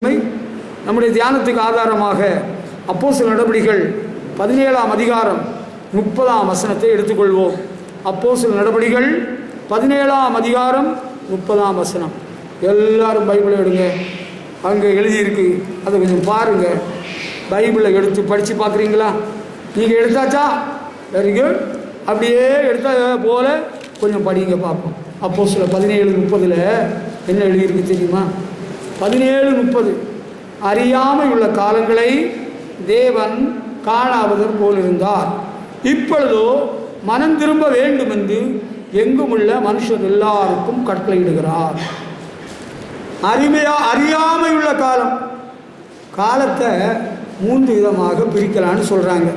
நம்முடைய தியானத்துக்கு ஆதாரமாக அப்போஸ்தலர் நடபடிகள் 17ஆம் அதிகாரம் 30ஆம் வசனத்தை எடுத்துக்கொள்வோம். அப்போஸ்தலர் நடபடிகள் 17ஆம் அதிகாரம் 30ஆம் வசனம். எல்லாரும் பைபிளை எடுங்க, அங்கே எழுதியிருக்கு, அதை கொஞ்சம் பாருங்கள். பைபிளை எடுத்து படித்து பார்க்குறீங்களா? நீங்கள் எடுத்தாச்சா? Very good. அப்படியே எடுத்த போல கொஞ்சம் படிங்க பார்ப்போம். அப்போஸ்தலர் 17:30 என்ன எழுதியிருக்கு தெரியுமா? 17:30 அறியாமை உள்ள காலங்களை தேவன் காணாவதர் போலிருந்தார், இப்பொழுதோ மனம் திரும்ப வேண்டும் என்று எங்கும் உள்ள மனுஷர் எல்லாருக்கும் கட்டளையிடுகிறார். அறியாமை உள்ள காலம், காலத்தை 3 விதமாக பிரிக்கலான்னு சொல்கிறாங்க.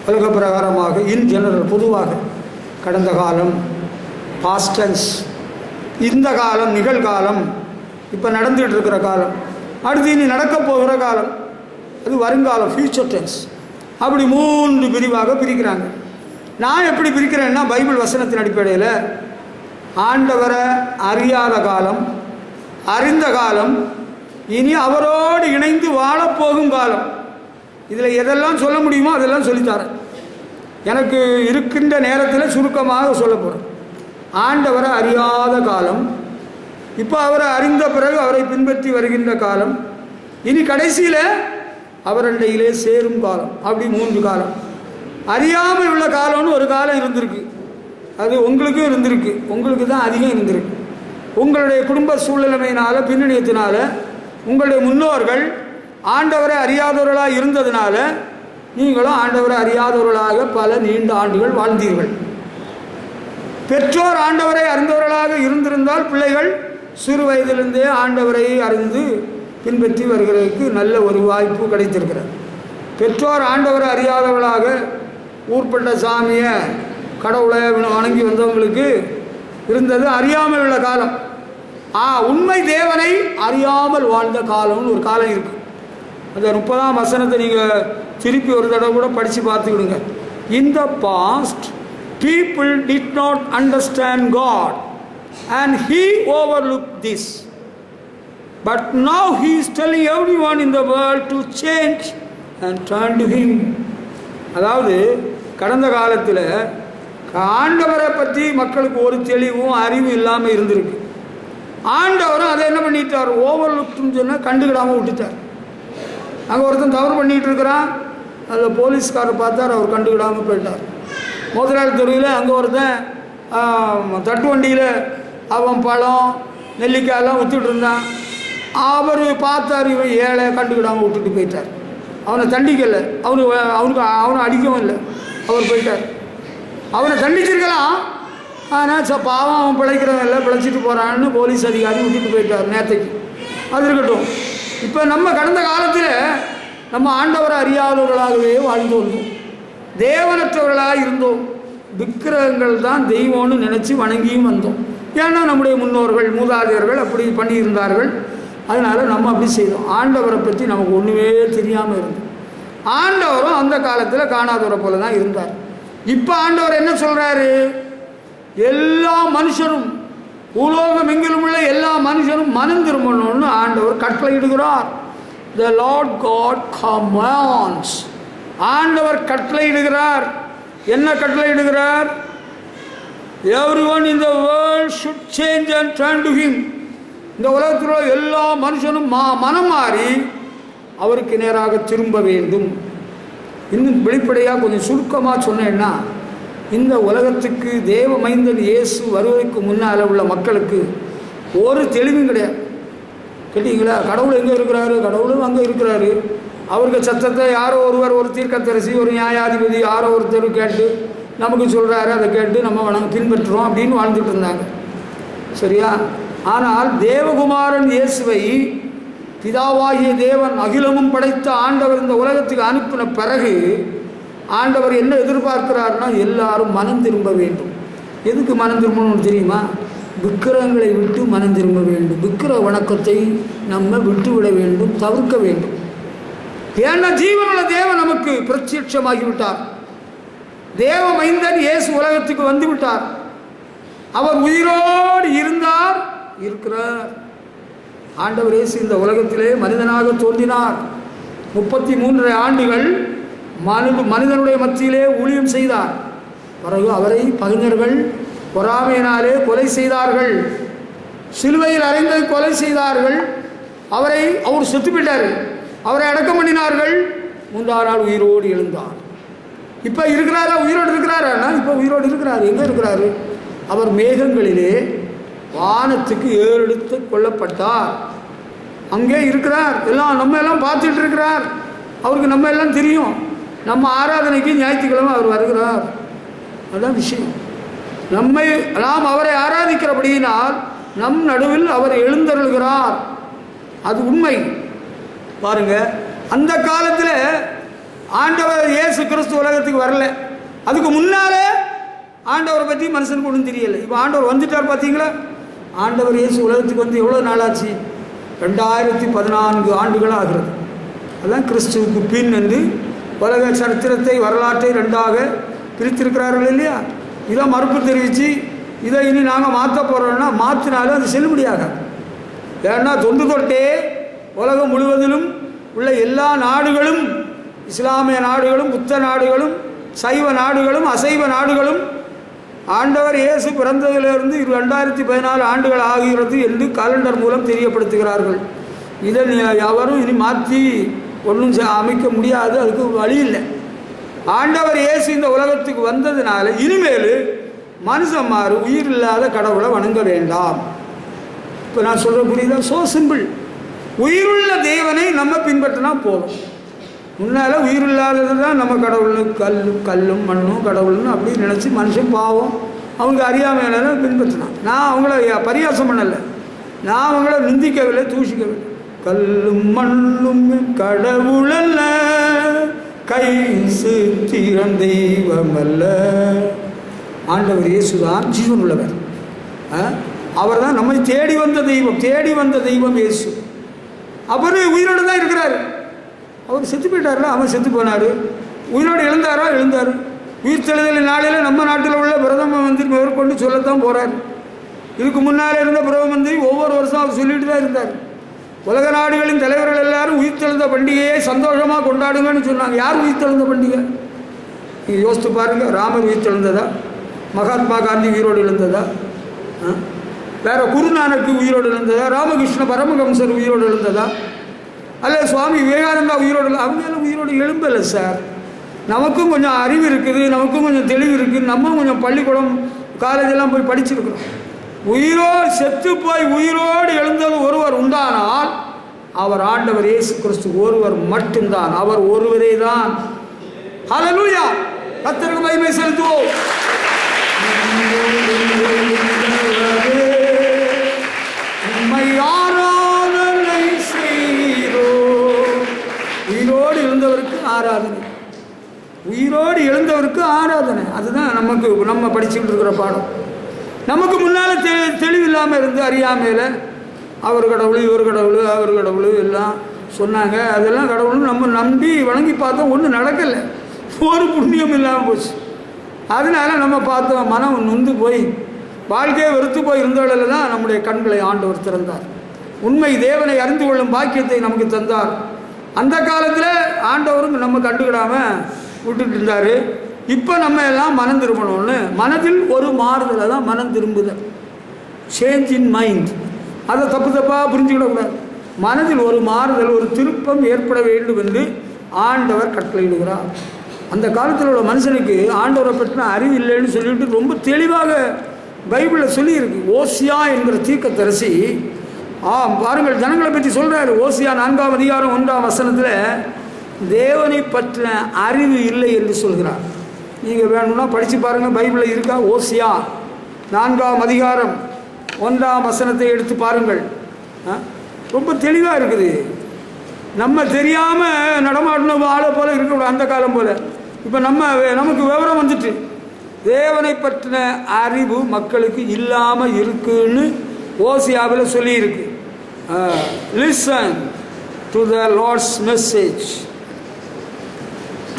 உலக பிரகாரமாக இன் ஜெனரல், பொதுவாக கடந்த காலம் பாஸ்ட் டென்ஸ், இந்த காலம் நிகழ்காலம், இப்போ நடந்துகிட்டு இருக்கிற காலம், அடுத்து இனி நடக்க போகிற காலம், அது வருங்காலம் ஃபியூச்சர் டென்ஸ். அப்படி 3 பிரிவாக பிரிக்கிறாங்க. நான் எப்படி பிரிக்கிறேன்னா, பைபிள் வசனத்தின் அடிப்படையில் ஆண்டவரை அறியாத காலம், அறிந்த காலம், இனி அவரோடு இணைந்து வாழப்போகும் காலம். இதில் எதெல்லாம் சொல்ல முடியுமோ அதெல்லாம் சொல்லித்தரேன். எனக்கு இருக்கின்ற நேரத்தில் சுருக்கமாக சொல்ல போகிறேன். ஆண்டவரை அறியாத காலம், இப்போ அவரை அறிந்த பிறகு அவரை பின்பற்றி வருகின்ற காலம், இனி கடைசியில் அவரண்டையிலே சேரும் காலம். அப்படி 3 காலம். அறியாமல் உள்ள காலம்னு ஒரு காலம் இருந்திருக்கு, அது உங்களுக்கும் இருந்திருக்கு, உங்களுக்கு தான் அதிகம் இருந்திருக்கு. உங்களுடைய குடும்ப சூழ்நிலைமையினால, பின்னணியத்தினால, உங்களுடைய முன்னோர்கள் ஆண்டவரை அறியாதவர்களாக இருந்ததுனால நீங்களும் ஆண்டவரை அறியாதவர்களாக பல நீண்ட ஆண்டுகள் வாழ்ந்தீர்கள். பெற்றோர் ஆண்டவரை அறிந்தவர்களாக இருந்திருந்தால் பிள்ளைகள் சிறு வயதிலிருந்தே ஆண்டவரை அறிந்து பின்பற்றி வருகிறதுக்கு நல்ல ஒரு வாய்ப்பு கிடைத்திருக்கிறது. பெற்றோர் ஆண்டவரை அறியாதவர்களாக ஊர்பட்ட சாமியை கடவுளை வணங்கி வந்தவங்களுக்கு இருந்தது அறியாமல் உள்ள காலம். உண்மை தேவனை அறியாமல் வாழ்ந்த காலம்னு ஒரு காலம் இருக்குது. அந்த 30ஆம் வசனத்தை நீங்கள் திருப்பி ஒரு தடவை கூட படித்து பார்த்துக்கிடுங்க. In the past people did not understand God and he overlooked this, but now he is telling everyone in the world to change and turn to him. அதாவது கடந்த காலத்தில் ஆண்டவரை பற்றி மக்களுக்கு ஒரு தெளிவும் அறிவும் இல்லாமல் இருந்திருக்கு. ஆண்டவரும் அதை என்ன பண்ணிட்டார், ஓவர்லுக்னு சொன்னால் கண்டுக்கிடாமல் விட்டுட்டார். அங்கே ஒருத்தன் தவறு பண்ணிகிட்டு இருக்கிறான், அதில் போலீஸ்காரர் பார்த்தார், அவர் கண்டுக்கிடாமல் போயிட்டார். முதலாளி தெருவில் அங்கே ஒருத்தன் தட்டு வண்டியில் அவன் பழம் நெல்லிக்காயெல்லாம் விற்றுட்டு இருந்தான். அவர் பார்த்தார், இவன் ஏழை, கண்டுக்கிடாமல் விட்டுட்டு போயிட்டார். அவனை தண்டிக்கலை, அவனை அடிக்கவும் இல்லை, அவர் போயிட்டார். அவனை தண்டிச்சிருக்கலாம், ஆனால் பாவம் அவன் பிழைக்கிறவன் இல்லை, பிழைச்சிட்டு போகிறான்னு போலீஸ் அதிகாரி விட்டுட்டு போயிட்டார் நேற்றுக்கு. அது இருக்கட்டும். இப்போ நம்ம கடந்த காலத்தில் நம்ம ஆண்டவரை அறியாதவர்களாகவே வாழ்ந்து வந்தோம், தேவனற்றவர்களாக இருந்தோம். விக்கிரகங்கள் தான் தெய்வம்னு நினச்சி வணங்கியும் வந்தோம். ஏன்னா நம்முடைய முன்னோர்கள் மூதாதையர்கள் அப்படி பண்ணியிருந்தார்கள், அதனால் நம்ம அப்படி செய்தோம். ஆண்டவரை பற்றி நமக்கு ஒன்றுமே தெரியாமல் இருந்தோம். ஆண்டவரும் அந்த காலத்தில் காணாதவரை போல தான் இருந்தார். இப்போ ஆண்டவர் என்ன சொல்கிறாரு, எல்லா மனுஷரும், உலோகம் எங்கிலும் உள்ள எல்லா மனுஷரும் மனம் திரும்பணும்னு ஆண்டவர் கட்டளையிடுகிறார். The Lord God commands. ஆண்டவர் கட்டளையிடுகிறார். என்ன கட்டளையிடுகிறார்? Everyone in the world should change and turn to him. இந்த உலகத்தில் உள்ள எல்லா மனுஷனும் மனம் மாறி அவருக்கு நேராக திரும்ப வேண்டும். இன்னும் வெளிப்படையாக கொஞ்சம் சுருக்கமாக சொன்னேன்னா, இந்த உலகத்துக்கு தேவ மைந்தன் இயேசு வருவதற்கு முன்னால் உள்ள மக்களுக்கு ஒரு தெளிவும் கிடையாது. கேட்டீங்களா? கடவுள் எங்கே இருக்கிறாரு? கடவுளும் அங்கே இருக்கிறாரு. அவருக்கு சத்தத்தை யாரோ ஒருவர், ஒரு தீர்க்கதரிசி, ஒரு நியாயாதிபதி, யாரோ ஒருத்தர் கேட்டு நமக்கு சொல்கிறாரு, அதை கேட்டு நம்ம பின்பற்றுறோம் அப்படின்னு வாழ்ந்துட்டு இருந்தாங்க. சரியா? ஆனால் தேவகுமாரன் இயேசுவை பிதாவாகிய தேவன் அகிலமும் படைத்த ஆண்டவர் இந்த உலகத்துக்கு அனுப்பின பிறகு ஆண்டவர் என்ன எதிர்பார்க்கிறார்னா, எல்லாரும் மனம் திரும்ப வேண்டும். எதுக்கு மனம் திரும்பணும்னு தெரியுமா? விக்கிரகங்களை விட்டு மனம் திரும்ப வேண்டும். விக்கிரக வணக்கத்தை நம்ம விட்டுவிட வேண்டும், தவிர்க்க வேண்டும். ஏன்னா ஜீவனுள்ள தேவன் நமக்கு பிரத்யட்சமாகிவிட்டார். தேவ மைந்தன் இயேசு உலகத்துக்கு வந்து விட்டார். அவர் உயிரோடு இருந்தார், இருக்கிறார். ஆண்டவர் இயேசு இந்த உலகத்திலே மனிதனாக தோன்றினார். 33 ஆண்டுகள் மனிதனுடைய மத்தியிலே ஊழியம் செய்தார். பிறகு அவரை பகைஞர்கள் பொறாமையினாலே கொலை செய்தார்கள். சிலுவையில் அறைந்து கொலை செய்தார்கள். அவர் செத்து போயிட்டார். அவரை அடக்கம் பண்ணினார்கள். 3ஆம் நாள் உயிரோடு எழுந்தார். இப்போ இருக்கிறாரா? உயிரோடு இருக்கிறாரா? இப்போ உயிரோடு இருக்கிறார். எங்கே இருக்கிறாரு? அவர் மேகங்களிலே வானத்துக்கு ஏறெடுத்து கொள்ளப்பட்டார். அங்கே இருக்கிறார். நம்ம எல்லாம் பார்த்துட்டு இருக்கிறார். அவருக்கு நம்ம எல்லாம் தெரியும். நம்ம ஆராதனைக்கு ஞாயிற்றுக்கிழமை அவர் வருகிறார். அதுதான் விஷயம். நாம் அவரை ஆராதிக்கிறபடியினால் நம் நடுவில் அவர் எழுந்தருள்கிறார். அது உண்மை. பாருங்க, அந்த காலத்தில் ஆண்டவர் இயேசு கிறிஸ்து உலகத்துக்கு வரல. அதுக்கு முன்னாலே ஆண்டவரை பற்றி மனுஷனுக்கு ஒன்றும் தெரியலை. இப்போ ஆண்டவர் வந்துட்டார். பார்த்தீங்களா? ஆண்டவர் இயேசு உலகத்துக்கு வந்து எவ்வளோ நாளாச்சு? 2014 ஆண்டுகள் ஆகிறது. அதுதான் கிறிஸ்துவுக்கு பின் என்று உலக சரித்திரத்தை வரலாற்றை 2ஆக பிரித்திருக்கிறார்கள் இல்லையா? இதை மறுப்பு தெரிவித்து இதை இனி நாங்கள் மாற்ற போகிறோம்னா மாற்றினாலும் அது செல்லுபடியாக. ஏன்னா தொண்டே உலகம் முழுவதிலும் உள்ள எல்லா நாடுகளும், இஸ்லாமிய நாடுகளும், புத்த நாடுகளும், சைவ நாடுகளும், அசைவ நாடுகளும் ஆண்டவர் இயேசு பிறந்ததிலிருந்து 2014 ஆண்டுகள் ஆகிறது என்று காலண்டர் மூலம் தெரியப்படுத்துகிறார்கள். இதை எவரும் இனி மாற்றி ஒன்றும் அமைக்க முடியாது. அதுக்கு வழி இல்லை. ஆண்டவர் இயேசு இந்த உலகத்துக்கு வந்ததுனால இனிமேல் மனுஷன்மார் உயிர் இல்லாத கடவுளை வணங்க வேண்டாம். இப்போ நான் சொல்கிற புரியுதா? So simple. உயிருள்ள தேவனை நம்ம பின்பற்றினா போதும். முன்னால் உயிரில்லாதது தான் நம்ம கடவுள்னு கல்லும் மண்ணும் கடவுள்னு அப்படி நினச்சி மனுஷன் பாவம் அவங்க அறியாமையில பின்பற்றினான். நான் அவங்கள பரியாசம் பண்ணலை. நான் அவங்கள நிந்திக்கவில்லை, தூஷிக்கவில்லை. கல்லும் மண்ணும் கடவுளல்ல, கை சித்திரம் தெய்வமல்ல. ஆண்டவர் இயேசுதான் ஜீவன் உள்ளவர். அவர் தான் நம்மை தேடி வந்த தெய்வம் இயேசு. அவர் உயிரோடு தான் இருக்கிறார். அவர் செத்து போயிட்டார்ல, அவன் செத்து போனார். உயிரோடு எழுந்தார். உயிர் தெழுதல் நாளையில் நம்ம நாட்டில் உள்ள பிரதம மந்திரி மேற்கொண்டு சொல்லத்தான் போகிறார். இதுக்கு முன்னால் இருந்த பிரதம மந்திரி ஒவ்வொரு வருஷம் அவர் சொல்லிட்டு தான் இருந்தார். உலக நாடுகளின் தலைவர்கள் எல்லாரும் உயிர் தெழுந்த பண்டிகையை சந்தோஷமாக கொண்டாடுங்கன்னு சொன்னாங்க. யார் உயிர் தெழுந்த பண்டிகை? நீங்கள் யோசித்து பாருங்கள். ராமர் உயிர் தெழுந்ததா? மகாத்மா காந்தி உயிரோடு எழுந்ததா? வேறு குருநானக்கு உயிரோடு எழுந்ததா? ராமகிருஷ்ண பரமஹம்சர் உயிரோடு எழுந்ததா? அல்ல சுவாமி விவேகானந்தா உயிரோடு? அவங்க உயிரோடு எழும்பலை சார். நமக்கும் கொஞ்சம் அறிவு இருக்குது, நமக்கும் கொஞ்சம் தெளிவு இருக்குது. நம்ம கொஞ்சம் பள்ளிக்கூடம் காலேஜெல்லாம் போய் படிச்சிருக்கிறோம். செத்து போய் உயிரோடு எழுந்தது ஒருவர் உண்டானால் அவர் ஆண்டவர் இயேசு கிறிஸ்து ஒருவர் மட்டும்தான். அவர் ஒருவரே தான். ஹல்லேலூயா! கர்த்தருக்கு மகிமை செலுத்துவோம். ஆராதனை செய்கிறோம். உயிரோடு எழுந்தவருக்கு ஆராதனை. உயிரோடு எழுந்தவருக்கு ஆராதனை. அதுதான் நம்ம படிச்சுக்கிட்டு இருக்கிற பாடம். நமக்கு முன்னால் தெளிவு இல்லாமல் இருந்து அறியாமையில் அவர் கடவுள், இவர் கடவுள், அவர் கடவுள் எல்லாம் சொன்னாங்க. அதெல்லாம் கடவுள்னு நம்ம நம்பி வணங்கி பார்த்தோம். ஒன்றும் நடக்கலை. ஒரு புண்ணியம் இல்லாமல் போச்சு. அதனால நம்ம பார்த்தோம், மனம் நொந்து போய் வாழ்க்கையை வெறுத்து போய் இருந்தவர்களில் தான் நம்முடைய கண்களை ஆண்டவர் திறந்தார். உண்மை தேவனை அறிந்து கொள்ளும் பாக்கியத்தை நமக்கு தந்தார். அந்த காலத்தில் ஆண்டவரும் நம்ம கண்டுக்கிடாமல் விட்டுட்டு இருந்தார். இப்போ நம்ம எல்லாம் மனம் திரும்பணும்னு மனதில் ஒரு மாறுதலை தான் மனம் திரும்புதல். Change in mind. அதை தப்பாக புரிஞ்சுக்கிடக்கூடாது. மனதில் ஒரு மாறுதல், ஒரு திருப்பம் ஏற்பட வேண்டும் என்று ஆண்டவர் கட்டளையிடுகிறார். அந்த காலத்தில் உள்ள மனுஷனுக்கு ஆண்டவரை பற்றின அறிவு இல்லைன்னு சொல்லிட்டு ரொம்ப தெளிவாக பைபிளில் சொல்லியிருக்கு. ஓசியா என்கிற தீர்க்கதரிசி பாருங்கள், ஜனங்களை பற்றி சொல்கிறாரு. ஓசியா 4ஆம் அதிகாரம் 1ஆம் வசனத்தில் தேவனை பற்றின அறிவு இல்லை என்று சொல்கிறார். நீங்கள் வேணும்னா படித்து பாருங்கள், பைபிளில் இருக்கா. ஓசியா 4ஆம் அதிகாரம் 1ஆம் வசனத்தை எடுத்து பாருங்கள். ரொம்ப தெளிவாக இருக்குது. நம்ம தெரியாமல் நடமாடணும் ஆளை போல் இருக்கக்கூடாது. அந்த காலம் போல் இப்போ நமக்கு விவரம் வந்துட்டு தேவனை பற்றின அறிவு மக்களுக்கு இல்லாமல் இருக்குன்னு ஓசியாவில் சொல்லியிருக்கு. Listen to the Lord's message.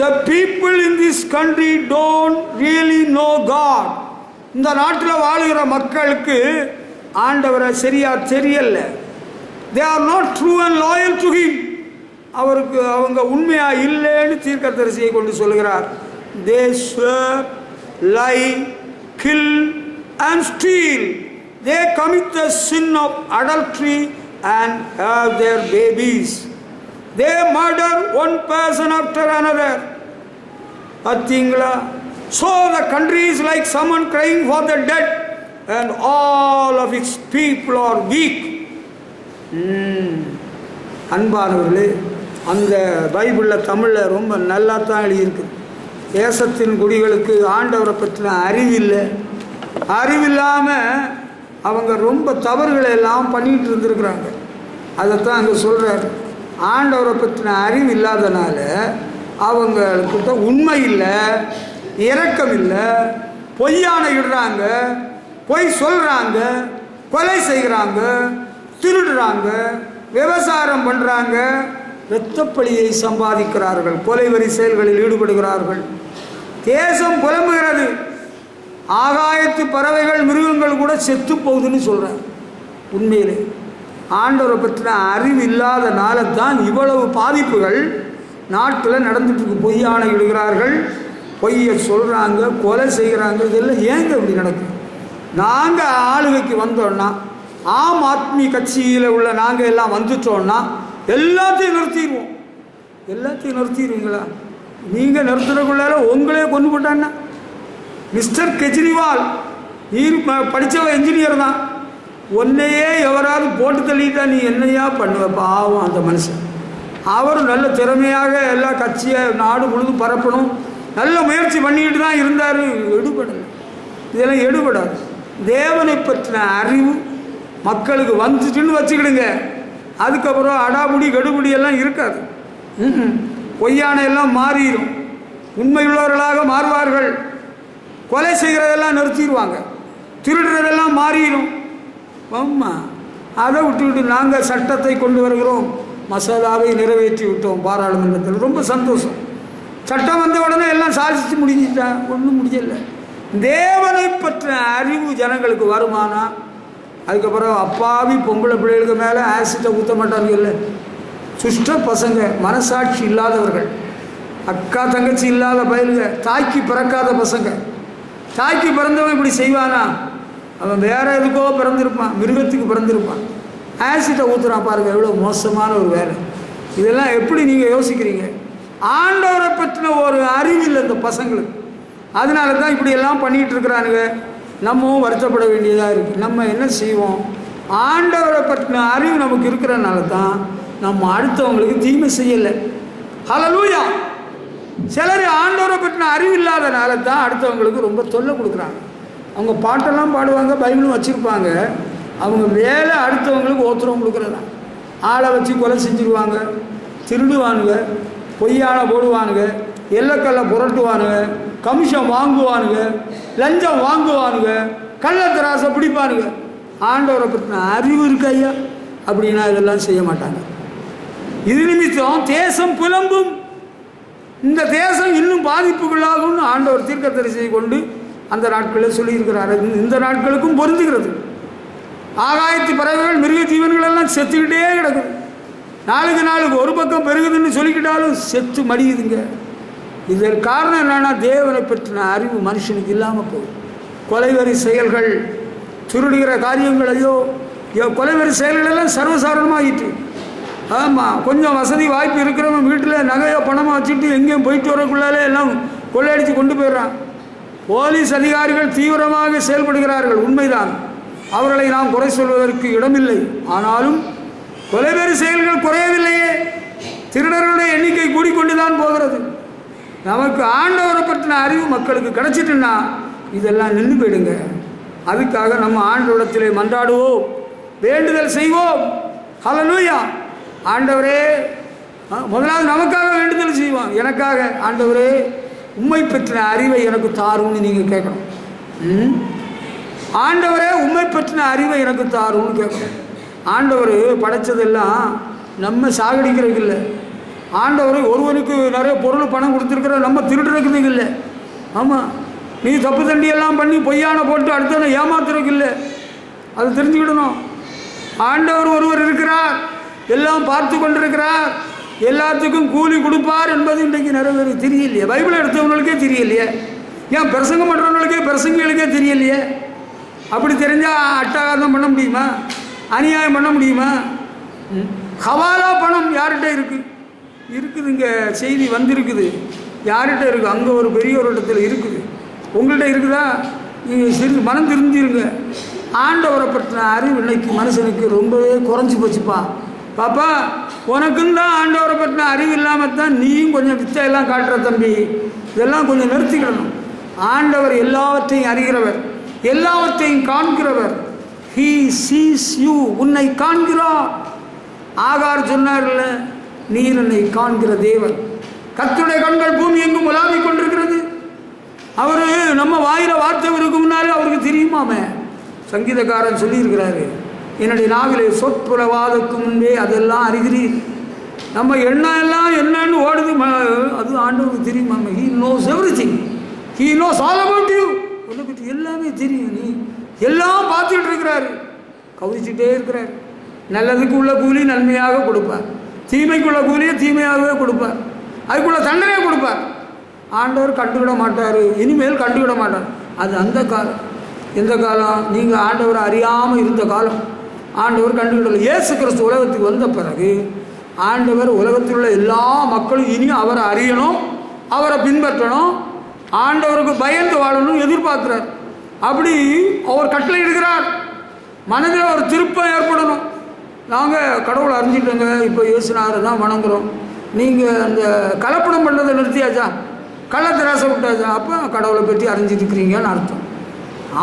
The people in this country don't really know God. இந்த நாட்டில் வாழுகிற மக்களுக்கு ஆண்டவரை சரியாக தெரியல. they are not true and loyal to him. அவருக்கு அவங்க உண்மையாக இல்லைன்னு தீர்க்கதரிசியை கொண்டு சொல்கிறார். They swear, lie, kill and steal. They commit the sin of adultery and have their babies. They murder one person after another. பார்த்தீங்களா? So the country is like someone crying for the dead and all of its people are weak. அன்பானவர்களே, அந்த பைபிளில் தமிழில் ரொம்ப நல்லா தான் எழுதியிருக்கு. தேசத்தின் குடிகளுக்கு ஆண்டவரை பற்றின அறிவில்லை. அறிவில்லாமல் அவங்க ரொம்ப தவறுகளை எல்லாம் பண்ணிகிட்டு இருந்திருக்கிறாங்க. அதைத்தான் அங்கே சொல்கிறார். ஆண்டவரை பற்றின அறிவு இல்லாதனால அவங்கக்கிட்ட உண்மை இல்லை, இரக்கம் இல்லை, பொய்யான இடுறாங்க, பொய் சொல்கிறாங்க, கொலை செய்கிறாங்க, திருடுறாங்க, விவசாயம் பண்ணுறாங்க, இரத்தப்பழியை சம்பாதிக்கிறார்கள், கொலைவரி செயல்களில் ஈடுபடுகிறார்கள். தேசம் புலம்புகிறது. ஆகாயத்து பறவைகள் மிருகங்கள் கூட செத்து போகுதுன்னு சொல்கிறார். உண்மையிலே ஆண்டவரை பற்றின அறிவு இல்லாதனால தான் இவ்வளவு பாதிப்புகள் நாட்டில் நடந்துட்டுருக்கு. பொய்யான இடுகிறார்கள், பொய்யை சொல்கிறாங்க, கொலை செய்கிறாங்க. இதெல்லாம் ஏங்க இப்படி நடக்குது? நாங்கள் ஆளுகைக்கு வந்தோன்னா, ஆம் ஆத்மி கட்சியில் உள்ள நாங்கள் எல்லாம் வந்துட்டோன்னா எல்லாத்தையும் நிறுத்திடுவோம். எல்லாத்தையும் நிறுத்திடுவீங்களா? நீங்கள் நிறுத்துறதுக்குள்ளார உங்களே கொண்டு போட்டான்னா, மிஸ்டர் கெஜ்ரிவால் நீர் படித்தவ என்ஜினியர் தான், உன்னையே எவராது போட்டு தள்ளிட்டா நீ என்னையா பண்ணுவ? பாவம் அந்த மனுஷன். அவரும் நல்ல திறமையாக எல்லா கட்சியை நாடு முழுதும் பரப்பணும் நல்ல முயற்சி பண்ணிக்கிட்டு தான் இருந்தார். எடுபடலை. இதெல்லாம் எடுபடாது. தேவனை பற்றின அறிவு மக்களுக்கு வந்துச்சுன்னு வச்சுக்கிடுங்க. அதுக்கப்புறம் அடாபுடி கெடுபுடி எல்லாம் இருக்காது. பொய்யான எல்லாம் மாறிடும். உண்மையுள்ளவர்களாக மாறுவார்கள். கொலை செய்கிறதெல்லாம் நிறுத்திடுவாங்க. திருடுறதெல்லாம் மாறிடும். ஆமாம், அதை விட்டுவிட்டு நாங்கள் சட்டத்தை கொண்டு வருகிறோம், மசோதாவை நிறைவேற்றி விட்டோம் பாராளுமன்றத்தில். ரொம்ப சந்தோஷம். சட்டம் வந்த உடனே எல்லாம் சாதிச்சு முடிஞ்சிட்டா? ஒன்றும் முடியலை. தேவனை பற்றின அறிவு ஜனங்களுக்கு வருமானா அதுக்கப்புறம் அப்பாவி பொம்பளை பிள்ளைகளுக்கு மேலே ஆசிட்டை ஊற்ற மாட்டாங்கல்ல. சுஷ்ட பசங்க, மனசாட்சி இல்லாதவர்கள், அக்கா தங்கச்சி இல்லாத பயலுங்க, தாய்க்கு பிறக்காத பசங்க. தாய்க்கு பிறந்தவன் இப்படி செய்வானா? அவன் வேற எதுக்கோ பிறந்திருப்பான், மிருகத்துக்கு பிறந்திருப்பான். ஆசிட்டை ஊற்றுறான் பாருங்க, எவ்வளோ மோசமான ஒரு வேலை. இதெல்லாம் எப்படி நீங்கள் யோசிக்கிறீங்க? ஆண்டவரை பற்றின ஒரு அறிவு இல்லை இந்த பசங்களுக்கு. அதனால தான் இப்படி எல்லாம் பண்ணிகிட்டு இருக்கிறானுங்க. நம்மவும் வருத்தப்பட வேண்டியதாக இருக்குது. நம்ம என்ன செய்வோம்? ஆண்டவரை பற்றின அறிவு நமக்கு இருக்கிறனால தான் நம்ம அடுத்தவங்களுக்கு தீமை செய்யலை. ஹல்லேலூயா. சிலர் ஆண்டவரை பற்றின அறிவு இல்லாதனால தான் அடுத்தவங்களுக்கு ரொம்ப தொல்லை கொடுக்குறாங்க. அவங்க பாட்டெல்லாம் பாடுவாங்க, பைபிளும் வச்சுருப்பாங்க. அவங்க வேலை அடுத்தவங்களுக்கு ஓத்திரம் கொடுக்குறதான். ஆளை வச்சு கொலை செஞ்சுருவாங்க, திருடுவானுங்க, பொய்யான போடுவானுங்க, எல்லக்கல்லை புரட்டுவானுங்க, கமிஷன் வாங்குவானுங்க, லஞ்சம் வாங்குவானுங்க, கள்ளத்தராசை பிடிப்பானுங்க. ஆண்டவரை பற்றின அறிவு இருக்கு ஐயா அப்படின்னா இதெல்லாம் செய்ய மாட்டாங்க. இது நிமித்தம் தேசம் புலம்பும். இந்த தேசம் இன்னும் பாதிப்புகளாகும்னு ஆண்டவர் தீர்க்கதரிசியை கொண்டு அந்த நாட்களில் சொல்லியிருக்கிறார். இந்த நாட்களுக்கும் பொருந்துகிறது. ஆகாயத்து பறவைகள், மிருக ஜீவன்கள் எல்லாம் செத்துக்கிட்டே கிடக்குது. நாளுக்கு நாளுக்கு ஒரு பக்கம் பெருகுதுன்னு சொல்லிக்கிட்டாலும் செத்து மடியுதுங்க. இதற்கு காரணம் என்னன்னா, தேவனை பற்றின அறிவு மனுஷனுக்கு இல்லாமல் போகுது. கொலைவரி செயல்கள், திருடுகிற காரியங்களையோ, கொலைவரி செயல்கள் எல்லாம் சர்வசாதாரணமாகிட்டு. ஆமாம், கொஞ்சம் வசதி வாய்ப்பு இருக்கிறவங்க வீட்டில் நகையோ பணமாக வச்சுட்டு எங்கேயும் போயிட்டு வரக்குள்ளாலே எல்லாம் கொள்ளையடித்து கொண்டு போயிடுறான். போலீஸ் அதிகாரிகள் தீவிரமாக செயல்படுகிறார்கள், உண்மைதான். அவர்களை நாம் குறை சொல்வதற்கு இடமில்லை. ஆனாலும் கொலைவெறி செயல்கள் குறையவில்லையே. திருடர்களுடைய எண்ணிக்கை கூடிக்கொண்டு தான் போகிறது. நமக்கு ஆண்டவரை பற்றின அறிவு மக்களுக்கு கிடைச்சிட்டுன்னா இதெல்லாம் நின்று போயிடுங்க. அதுக்காக நம்ம ஆண்டவரிடத்திலே மன்றாடுவோம், வேண்டுதல் செய்வோம். ஹல்லேலூயா. ஆண்டவரே, முதலாவது நமக்காக வேண்டுதல் செய்வோம். எனக்காக ஆண்டவரே உம்மை பற்றின அறிவை எனக்கு தாருன்னு நீங்கள் கேட்கணும். ஆண்டவரே உம்மை பற்றின அறிவை எனக்கு தாருன்னு கேட்கணும். ஆண்டவர் படைச்சதெல்லாம் நம்ம சாகடிக்கிறதுக்கு இல்லை. ஆண்டவர் ஒருவனுக்கு நிறைய பொருள் பணம் கொடுத்துருக்குற நம்ம திருடுறதுக்கு இல்லை. ஆமாம், நீ தப்பு தண்டியெல்லாம் பண்ணி பொய்யான போட்டு அடுத்தவனை ஏமாத்துறதுக்கு இல்லை. அது தெரிஞ்சுக்கிடணும். ஆண்டவர் ஒருவர் இருக்கிறார், எல்லாம் பார்த்து கொண்டிருக்கிறார், எல்லாத்துக்கும் கூலி கொடுப்பார் என்பது இன்றைக்கு நிறைய பேருக்கு தெரியலையே. பைபிள் எடுத்தவங்களுக்கே தெரியலையே, ஏன் பிரசங்கம் பண்ணுறவங்களுக்கே பிரசங்களுக்கே தெரியலையே. அப்படி தெரிஞ்சால் அட்டகாரம் பண்ண முடியுமா? அநியாயம் பண்ண முடியுமா? ஹவாலா பணம் யார்கிட்ட இருக்குது? இங்கே செய்தி வந்திருக்குது. யார்கிட்ட இருக்குது? அங்கே ஒரு பெரிய ஒரு இடத்துல இருக்குது. உங்கள்கிட்ட இருக்குதா? நீங்கள் சிறு மனம் திருந்திருங்க. ஆண்டவரை பற்றின அறிவு இன்னைக்கு மனுஷனுக்கு ரொம்பவே குறைஞ்சி போச்சுப்பா. பாப்பா, உனக்கும் தான் ஆண்டவரை பற்றின அறிவு இல்லாமல் தான் நீயும் கொஞ்சம் வித்தையெல்லாம் காட்டுற தம்பி. இதெல்லாம் கொஞ்சம் நிறுத்திக்கிடணும். ஆண்டவர் எல்லாவற்றையும் அறிகிறவர், எல்லாவற்றையும் காண்கிறவர். He sees you. உன்னை காண்கிறார். ஆகார் சொன்னார்ல, நீர் என்னை காண்கிற தேவன். கர்த்தருடைய கண்கள் பூமி எங்கும் உலாவிக் கொண்டிருக்கிறது. அவரு நம்ம வாயில வார்த்தை இருக்கு முன்னாலே அவருக்கு தெரியுமாமே. சங்கீதக்காரன் சொல்லியிருக்கிறாரு, என்னுடைய நாவிலே சொற்புலவாதற்கு முன்பே அதெல்லாம் அறிகிறீர். நம்ம எல்லாம் என்னன்னு ஓடுது, அது ஆண்டவருக்கு தெரியுமாமே. He knows everything. He knows all about you. உன்னை பற்றி எல்லாமே தெரியும். நீ எல்லாம் பார்த்துட்டு இருக்கிறாரு, கவனிச்சுட்டே இருக்கிறார். நல்லதுக்கு உள்ள கூலி நன்மையாக கொடுப்பார், தீமைக்குள்ள கூலியை தீமையாகவே கொடுப்பார், அதுக்குள்ள தண்டனையை கொடுப்பார். ஆண்டவர் கண்டுவிட மாட்டார், இனிமேல் கண்டுவிட மாட்டார். அது அந்த காலம். எந்த காலம்? நீங்கள் ஆண்டவரை அறியாமல் இருந்த காலம். ஆண்டவர் கண்டுவிடலை. இயேசு கிறிஸ்து உலகத்துக்கு வந்த பிறகு ஆண்டவர் உலகத்தில் உள்ள எல்லா மக்களும் இனி அவரை அறியணும், அவரை பின்பற்றணும், ஆண்டவருக்கு பயந்து வாழணும் எதிர்பார்க்கிறார். அப்படி அவர் கட்டளை இடுகிறார். மனதில் ஒரு திருப்பம் ஏற்படணும். நாங்கள் கடவுளை அறிஞ்சிட்டோங்க, இப்போ இயேசுநாதரை தான் வணங்குறோம். நீங்கள் அந்த கலப்படம் பண்ணுறதை நிறுத்தியாச்சா, கள்ளத்திராசை விட்டாச்சா, அப்போ கடவுளை பற்றி அறிஞ்சிட்டு இருக்கிறீங்கன்னு அர்த்தம்.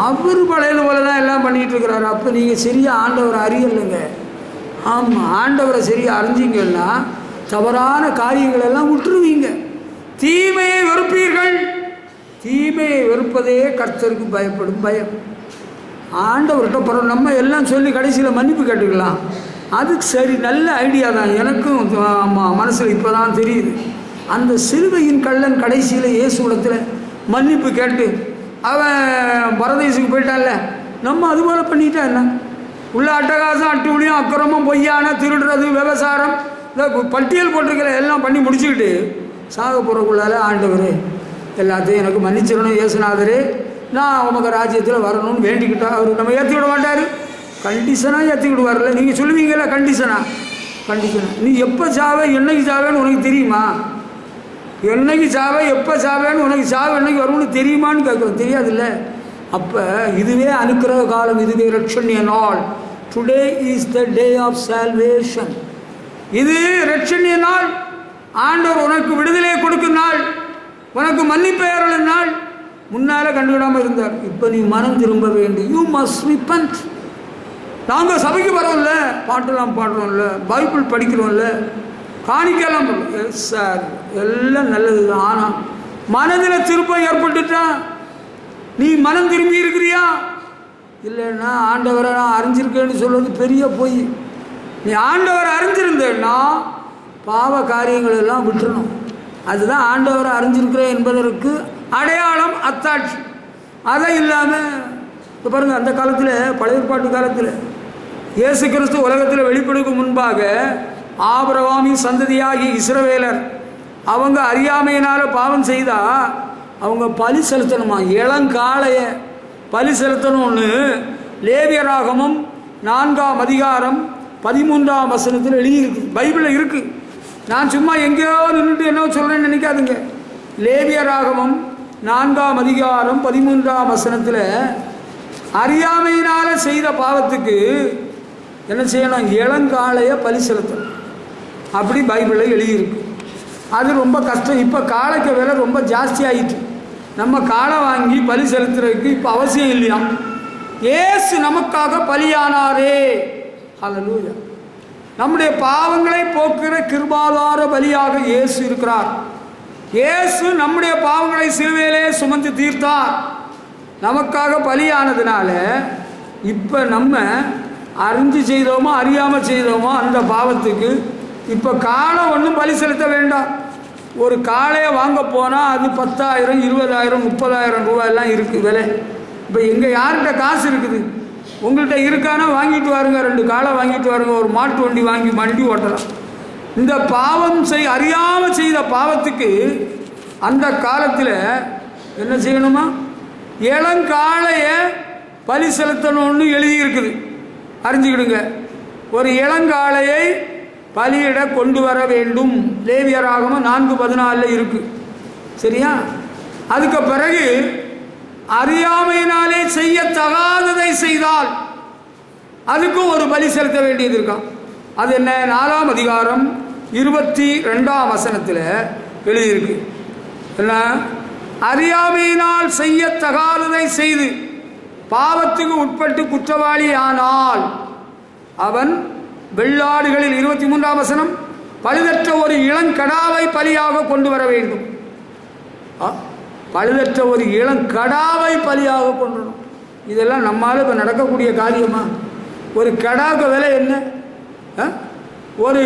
அவர் பழையது போல தான் எல்லாம் பண்ணிகிட்டு இருக்கிறாரு. அப்போ நீங்கள் சரியாக ஆண்டவரை அறியலைங்க. ஆமாம், ஆண்டவரை சரியாக அறிஞ்சிங்கன்னா தவறான காரியங்கள் எல்லாம் விட்டுருவீங்க. தீமையை வெறுப்பீர்கள். தீமையை வெறுப்பதே கர்த்தருக்கு பயப்படும் பயம். ஆண்டவர்கிட்ட பிறகு நம்ம எல்லாம் சொல்லி கடைசியில் மன்னிப்பு கேட்டுக்கலாம். அதுக்கு சரி, நல்ல ஐடியா தான். எனக்கும் மனசில் இப்போ தான் தெரியுது. அந்த சிலுவையின் கள்ளன் கடைசியில் இயேசுடத்தில் மன்னிப்பு கேட்டு அவன் பரதேசுக்கு போயிட்டான்ல, நம்ம அதுபோல் பண்ணிட்டா என்ன? உள்ள அட்டகாசம், அட்டுழியும், அக்கிரமம், பொய்யான, திருடுறது, விபசாரம், இந்த பட்டியல் போட்டிருக்கிற எல்லாம் பண்ணி முடிச்சுக்கிட்டு சாக போகிறக்குள்ளால ஆண்டவர் எல்லாத்தையும் எனக்கு மன்னிச்சிடணும் இயேசுநாதரே, நான் உமக்கு ராஜ்யத்தில் வரணும்னு வேண்டிக்கிட்டா அவர் நம்ம ஏற்றி விட மாட்டார். கண்டிஷனாக ஏற்றி விடுவார்ல. நீங்கள் சொல்லுவீங்களா கண்டிஷனாக? நீ எப்போ சாவே என்னைக்கு சாவேன்னு உனக்கு தெரியுமா? என்னைக்கு சாவே எப்போ சாவேன்னு உனக்கு சாவு என்னைக்கு வரும்னு தெரியுமான்னு கேட்குறோம். தெரியாதுல்ல. அப்போ இதுவே அனுக்கிரக காலம், இதுவே ரட்சணிய நாள். Today is the day of salvation. இது ரட்சணிய நாள். ஆண்டவர் உனக்கு விடுதலை கொடுக்கும் நாள், உனக்கு மன்னிப்பு ஏறலும் நாள். முன்னால் கண்டுவிடாமல் இருந்தார், இப்போ நீ மனம் திரும்ப வேண்டும். You must repent. நாங்கள் சபைக்கு வரோம்ல, பாட்டெல்லாம் பாடுறோம்ல, பைபிள் படிக்கிறோம்ல, காணிக்கலாம் பண்ணுறோம். எஸ் சார், எல்லாம் நல்லது தான். ஆனால் மனதில் திருப்பம் ஏற்பட்டுட்டா நீ மனம் திரும்பி இருக்கிறியா? இல்லைன்னா ஆண்டவரை நான் அறிஞ்சிருக்கேன்னு சொல்வது பெரிய பொய். நீ ஆண்டவரை அறிஞ்சிருந்தேன்னா பாவ காரியங்கள் எல்லாம் விட்டுறணும். அதுதான் ஆண்டவரை அறிஞ்சிருக்கிறேன் என்பதற்கு அடையாளம், அத்தாட்சி. அதை இல்லாமல் இப்போ பாருங்கள், அந்த காலத்தில் பழைய ஏற்பாட்டு காலத்தில் இயேசு கிறிஸ்து உலகத்தில் வெளிப்படுக்கு முன்பாக ஆபிரகாமின் சந்ததியாகி இஸ்ரவேலர் அவங்க அறியாமையினால் பாவம் செய்தால் அவங்க பலி செலுத்தணுமா, இளங்காளைய பலி செலுத்தணும்னு லேவியராகமம் 4ஆம் அதிகாரம் 13ஆம் வசனத்தில் எழுதியிருக்கு. பைபிளில் இருக்குது. நான் சும்மா எங்கேயோ நின்றுட்டு என்ன சொல்கிறேன்னு நினைக்காதுங்க. லேவியராகமம் 4ஆம் அதிகாரம் 13ஆம் வசனத்தில் அறியாமையினால் செய்த பாவத்துக்கு என்ன செய்யணும்? இளங்காளைய பலி செலுத்தணும். அப்படி பைபிளில் எழுதியிருக்கு. அது ரொம்ப கஷ்டம். இப்போ காளைக்கு விலை ரொம்ப ஜாஸ்தி ஆகிட்டு. நம்ம காளை வாங்கி பலி செலுத்துறதுக்கு இப்போ அவசியம் இல்லையா? இயேசு நமக்காக பலியானாரே. ஹல்லேலூயா. நம்முடைய பாவங்களை போக்குகிற கிருபாதார பலியாக இயேசு இருக்கிறார். இயேசு நம்முடைய பாவங்களை சிலுவையிலே சுமந்து தீர்த்தார். நமக்காக பலியானதுனால இப்போ நம்ம அறிஞ்சு செய்தோமோ அறியாமல் செய்தோமோ அந்த பாவத்துக்கு இப்போ காளை ஒன்றும் பலி செலுத்த வேண்டாம். ஒரு காளையை வாங்க போனால் அது 10,000, 20,000, 30,000 ரூபாயெல்லாம் இருக்குது விலை. இப்போ எங்கே யார்கிட்ட காசு இருக்குது? உங்கள்கிட்ட இருக்கானா வாங்கிட்டு வாருங்க, 2 காலை வாங்கிட்டு வாருங்க, ஒரு மாட்டு வண்டி வாங்கி வண்டி ஓட்டலாம். இந்த பாவம் அறியாமல் செய்த பாவத்துக்கு அந்த காலத்தில் என்ன செய்யணுமா? இளங்காளையை பலி செலுத்தணும்னு எழுதியிருக்குது, அறிஞ்சுக்கிடுங்க. ஒரு இளங்காளையை பலியிட கொண்டு வர வேண்டும். லேவியராகமம் 4:14 இருக்கு. சரியா? அதுக்கு பிறகு அறியாமையினாலே செய்யத்தகாததை செய்தால் அதுக்கும் ஒரு பலி செலுத்த வேண்டியது இருக்கான். அது என்ன? 4ஆம் அதிகாரம் 22ஆம் வசனத்தில் எழுதியிருக்கு. என்ன? அறியாமையினால் செய்யத்தகாததை செய்து பாவத்துக்கு உட்பட்டு குற்றவாளி ஆனால் அவன் வெள்ளாடுகளில் 23ஆம் வசனம் பழுதற்ற ஒரு இளங்கடாவை பலியாக கொண்டு வர வேண்டும். பழுதற்ற ஒரு இளங்கடாவை பலியாக கொண்டு வரணும். இதெல்லாம் நம்மால் இப்போ நடக்கக்கூடிய காரியமா? ஒரு கடாவுக்கு விலை என்ன? ஒரு